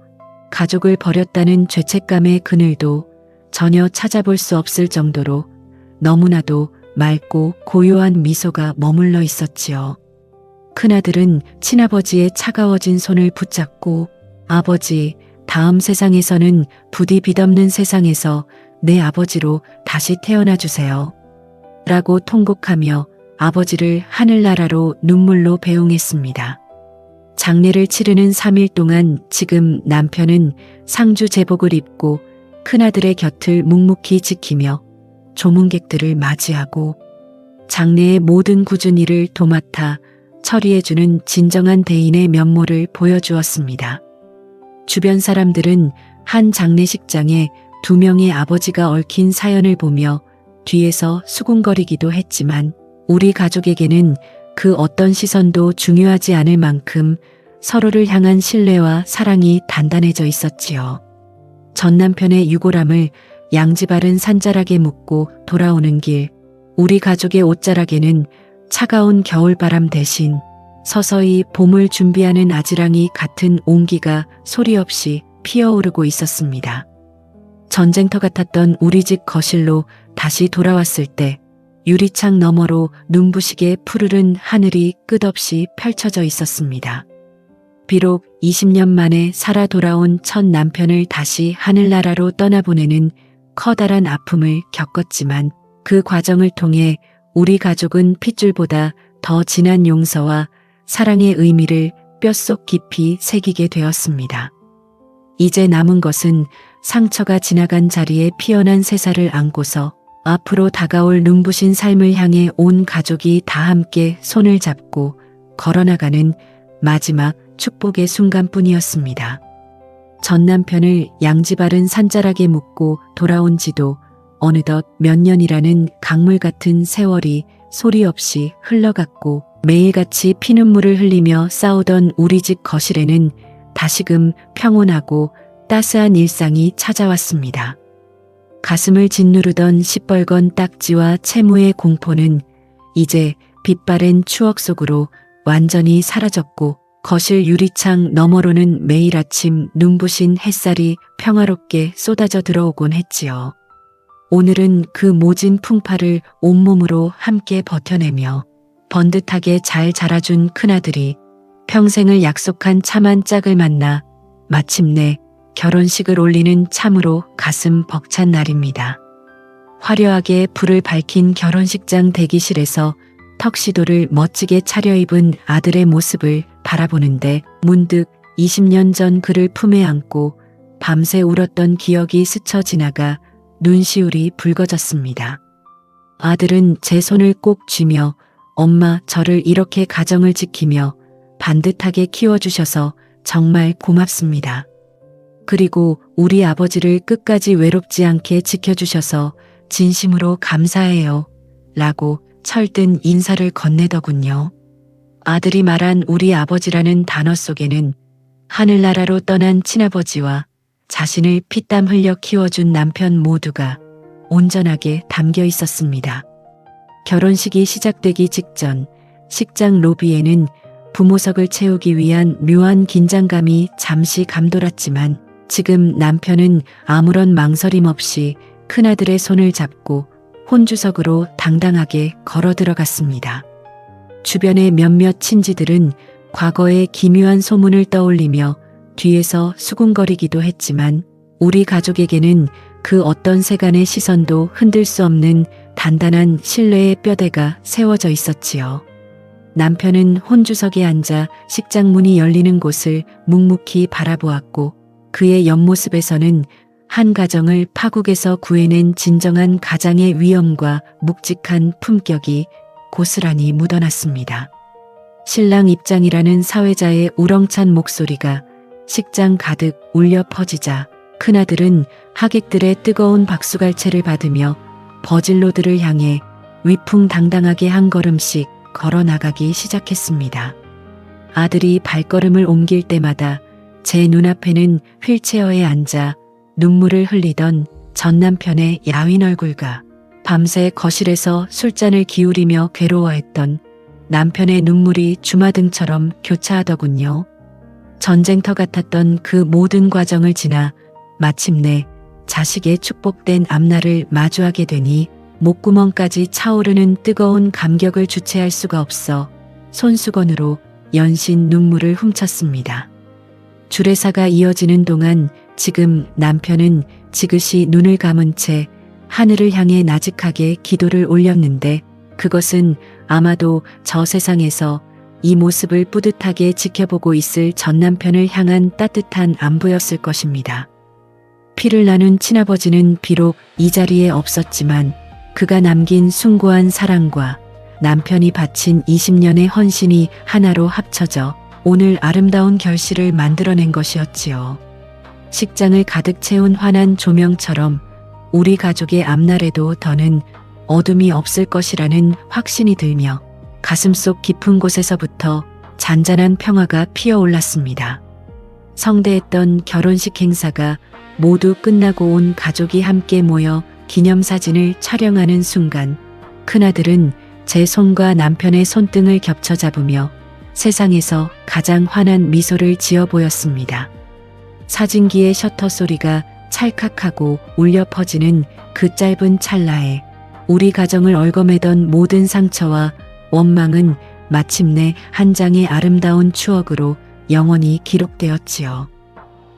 가족을 버렸다는 죄책감의 그늘도 전혀 찾아볼 수 없을 정도로 너무나도 맑고 고요한 미소가 머물러 있었지요. 큰아들은 친아버지의 차가워진 손을 붙잡고 아버지, 다음 세상에서는 부디 빛없는 세상에서 내 아버지로 다시 태어나 주세요. 라고 통곡하며 아버지를 하늘나라로 눈물로 배웅했습니다. 장례를 치르는 3일 동안 지금 남편은 상주 제복을 입고 큰아들의 곁을 묵묵히 지키며 조문객들을 맞이하고 장례의 모든 굳은 일을 도맡아 처리해주는 진정한 대인의 면모를 보여주었습니다. 주변 사람들은 한 장례식장에 2명의 아버지가 얽힌 사연을 보며 뒤에서 수군거리기도 했지만 우리 가족에게는 그 어떤 시선도 중요하지 않을 만큼 서로를 향한 신뢰와 사랑이 단단해져 있었지요. 전 남편의 유골함을 양지바른 산자락에 묻고 돌아오는 길, 우리 가족의 옷자락에는 차가운 겨울바람 대신 서서히 봄을 준비하는 아지랑이 같은 온기가 소리 없이 피어오르고 있었습니다. 전쟁터 같았던 우리 집 거실로 다시 돌아왔을 때 유리창 너머로 눈부시게 푸르른 하늘이 끝없이 펼쳐져 있었습니다. 비록 20년 만에 살아 돌아온 첫 남편을 다시 하늘나라로 떠나보내는 커다란 아픔을 겪었지만 그 과정을 통해 우리 가족은 핏줄보다 더 진한 용서와 사랑의 의미를 뼛속 깊이 새기게 되었습니다. 이제 남은 것은 상처가 지나간 자리에 피어난 새살을 안고서 앞으로 다가올 눈부신 삶을 향해 온 가족이 다 함께 손을 잡고 걸어나가는 마지막 축복의 순간뿐이었습니다. 전 남편을 양지바른 산자락에 묻고 돌아온 지도 어느덧 몇 년이라는 강물 같은 세월이 소리 없이 흘러갔고 매일같이 피눈물을 흘리며 싸우던 우리 집 거실에는 다시금 평온하고 따스한 일상이 찾아왔습니다. 가슴을 짓누르던 시뻘건 딱지와 채무의 공포는 이제 빛바랜 추억 속으로 완전히 사라졌고 거실 유리창 너머로는 매일 아침 눈부신 햇살이 평화롭게 쏟아져 들어오곤 했지요. 오늘은 그 모진 풍파를 온몸으로 함께 버텨내며 번듯하게 잘 자라준 큰아들이 평생을 약속한 참한 짝을 만나 마침내 결혼식을 올리는 참으로 가슴 벅찬 날입니다. 화려하게 불을 밝힌 결혼식장 대기실에서 턱시도를 멋지게 차려입은 아들의 모습을 바라보는데 문득 20년 전 그를 품에 안고 밤새 울었던 기억이 스쳐 지나가 눈시울이 붉어졌습니다. 아들은 제 손을 꼭 쥐며 엄마 저를 이렇게 가정을 지키며 반듯하게 키워주셔서 정말 고맙습니다. 그리고 우리 아버지를 끝까지 외롭지 않게 지켜주셔서 진심으로 감사해요. 라고 철든 인사를 건네더군요. 아들이 말한 우리 아버지라는 단어 속에는 하늘나라로 떠난 친아버지와 자신을 피땀 흘려 키워준 남편 모두가 온전하게 담겨 있었습니다. 결혼식이 시작되기 직전 식장 로비에는 부모석을 채우기 위한 묘한 긴장감이 잠시 감돌았지만 지금 남편은 아무런 망설임 없이 큰아들의 손을 잡고 혼주석으로 당당하게 걸어 들어갔습니다. 주변의 몇몇 친지들은 과거의 기묘한 소문을 떠올리며 뒤에서 수군거리기도 했지만 우리 가족에게는 그 어떤 세간의 시선도 흔들 수 없는 단단한 신뢰의 뼈대가 세워져 있었지요. 남편은 혼주석에 앉아 식장 문이 열리는 곳을 묵묵히 바라보았고 그의 옆모습에서는 한 가정을 파국에서 구해낸 진정한 가장의 위엄과 묵직한 품격이 고스란히 묻어났습니다. 신랑 입장이라는 사회자의 우렁찬 목소리가 식장 가득 울려 퍼지자 큰아들은 하객들의 뜨거운 박수갈채를 받으며 버질로들을 향해 위풍당당하게 한 걸음씩 걸어 나가기 시작했습니다. 아들이 발걸음을 옮길 때마다 제 눈앞에는 휠체어에 앉아 눈물을 흘리던 전 남편의 야윈 얼굴과 밤새 거실에서 술잔을 기울이며 괴로워했던 남편의 눈물이 주마등처럼 교차하더군요. 전쟁터 같았던 그 모든 과정을 지나 마침내 자식의 축복된 앞날을 마주하게 되니 목구멍까지 차오르는 뜨거운 감격을 주체할 수가 없어 손수건으로 연신 눈물을 훔쳤습니다. 주례사가 이어지는 동안 지금 남편은 지그시 눈을 감은 채 하늘을 향해 나직하게 기도를 올렸는데 그것은 아마도 저 세상에서 이 모습을 뿌듯하게 지켜보고 있을 전 남편을 향한 따뜻한 안부였을 것입니다. 피를 나눈 친아버지는 비록 이 자리에 없었지만 그가 남긴 숭고한 사랑과 남편이 바친 20년의 헌신이 하나로 합쳐져 오늘 아름다운 결실을 만들어낸 것이었지요. 식장을 가득 채운 환한 조명처럼 우리 가족의 앞날에도 더는 어둠이 없을 것이라는 확신이 들며 가슴속 깊은 곳에서부터 잔잔한 평화가 피어올랐습니다. 성대했던 결혼식 행사가 모두 끝나고 온 가족이 함께 모여 기념사진을 촬영하는 순간 큰아들은 제 손과 남편의 손등을 겹쳐 잡으며 세상에서 가장 환한 미소를 지어 보였습니다. 사진기의 셔터 소리가 찰칵하고 울려 퍼지는 그 짧은 찰나에 우리 가정을 얽어매던 모든 상처와 원망은 마침내 한 장의 아름다운 추억으로 영원히 기록되었지요.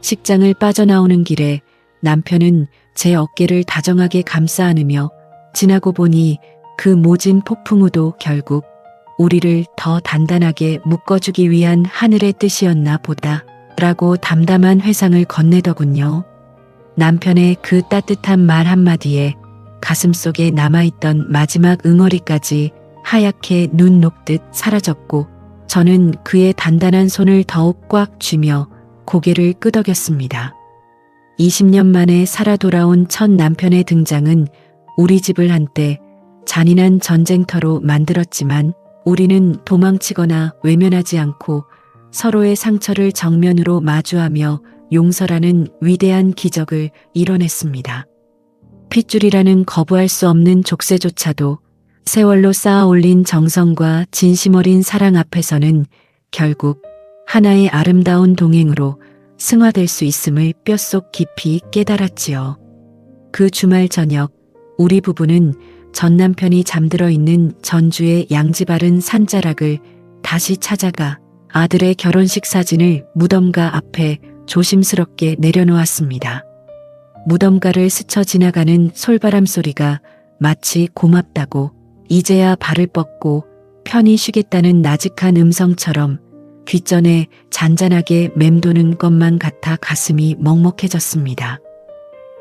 식장을 빠져나오는 길에 남편은 제 어깨를 다정하게 감싸 안으며 지나고 보니 그 모진 폭풍우도 결국 우리를 더 단단하게 묶어주기 위한 하늘의 뜻이었나 보다 라고 담담한 회상을 건네더군요. 남편의 그 따뜻한 말 한마디에 가슴속에 남아있던 마지막 응어리까지 하얗게 눈 녹듯 사라졌고 저는 그의 단단한 손을 더욱 꽉 쥐며 고개를 끄덕였습니다. 20년 만에 살아 돌아온 첫 남편의 등장은 우리 집을 한때 잔인한 전쟁터로 만들었지만 우리는 도망치거나 외면하지 않고 서로의 상처를 정면으로 마주하며 용서라는 위대한 기적을 이뤄냈습니다. 핏줄이라는 거부할 수 없는 족쇄조차도 세월로 쌓아 올린 정성과 진심 어린 사랑 앞에서는 결국 하나의 아름다운 동행으로 승화될 수 있음을 뼛속 깊이 깨달았지요. 그 주말 저녁 우리 부부는 전 남편이 잠들어 있는 전주의 양지바른 산자락을 다시 찾아가 아들의 결혼식 사진을 무덤가 앞에 조심스럽게 내려놓았습니다. 무덤가를 스쳐 지나가는 솔바람 소리가 마치 고맙다고 이제야 발을 뻗고 편히 쉬겠다는 나직한 음성처럼 귓전에 잔잔하게 맴도는 것만 같아 가슴이 먹먹해졌습니다.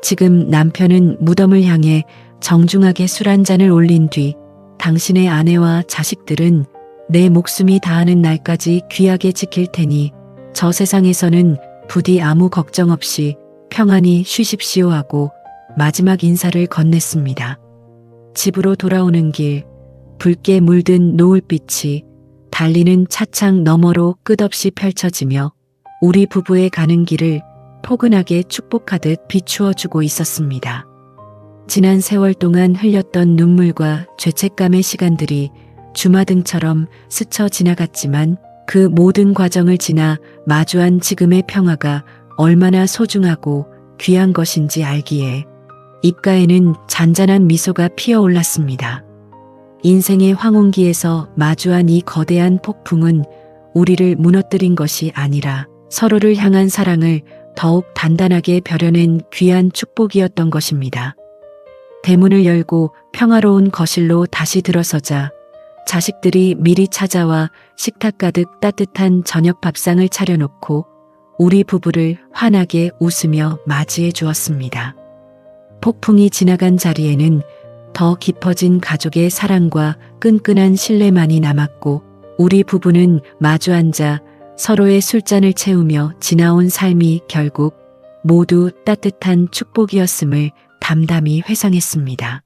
지금 남편은 무덤을 향해 정중하게 술 한 잔을 올린 뒤 당신의 아내와 자식들은 내 목숨이 다하는 날까지 귀하게 지킬 테니 저 세상에서는 부디 아무 걱정 없이 평안히 쉬십시오 하고 마지막 인사를 건넸습니다. 집으로 돌아오는 길 붉게 물든 노을빛이 달리는 차창 너머로 끝없이 펼쳐지며 우리 부부의 가는 길을 포근하게 축복하듯 비추어주고 있었습니다. 지난 세월 동안 흘렸던 눈물과 죄책감의 시간들이 주마등처럼 스쳐 지나갔지만 그 모든 과정을 지나 마주한 지금의 평화가 얼마나 소중하고 귀한 것인지 알기에 입가에는 잔잔한 미소가 피어올랐습니다. 인생의 황혼기에서 마주한 이 거대한 폭풍은 우리를 무너뜨린 것이 아니라 서로를 향한 사랑을 더욱 단단하게 벼려낸 귀한 축복이었던 것입니다. 대문을 열고 평화로운 거실로 다시 들어서자 자식들이 미리 찾아와 식탁 가득 따뜻한 저녁 밥상을 차려놓고 우리 부부를 환하게 웃으며 맞이해 주었습니다. 폭풍이 지나간 자리에는 더 깊어진 가족의 사랑과 끈끈한 신뢰만이 남았고 우리 부부는 마주 앉아 서로의 술잔을 채우며 지나온 삶이 결국 모두 따뜻한 축복이었음을 담담히 회상했습니다.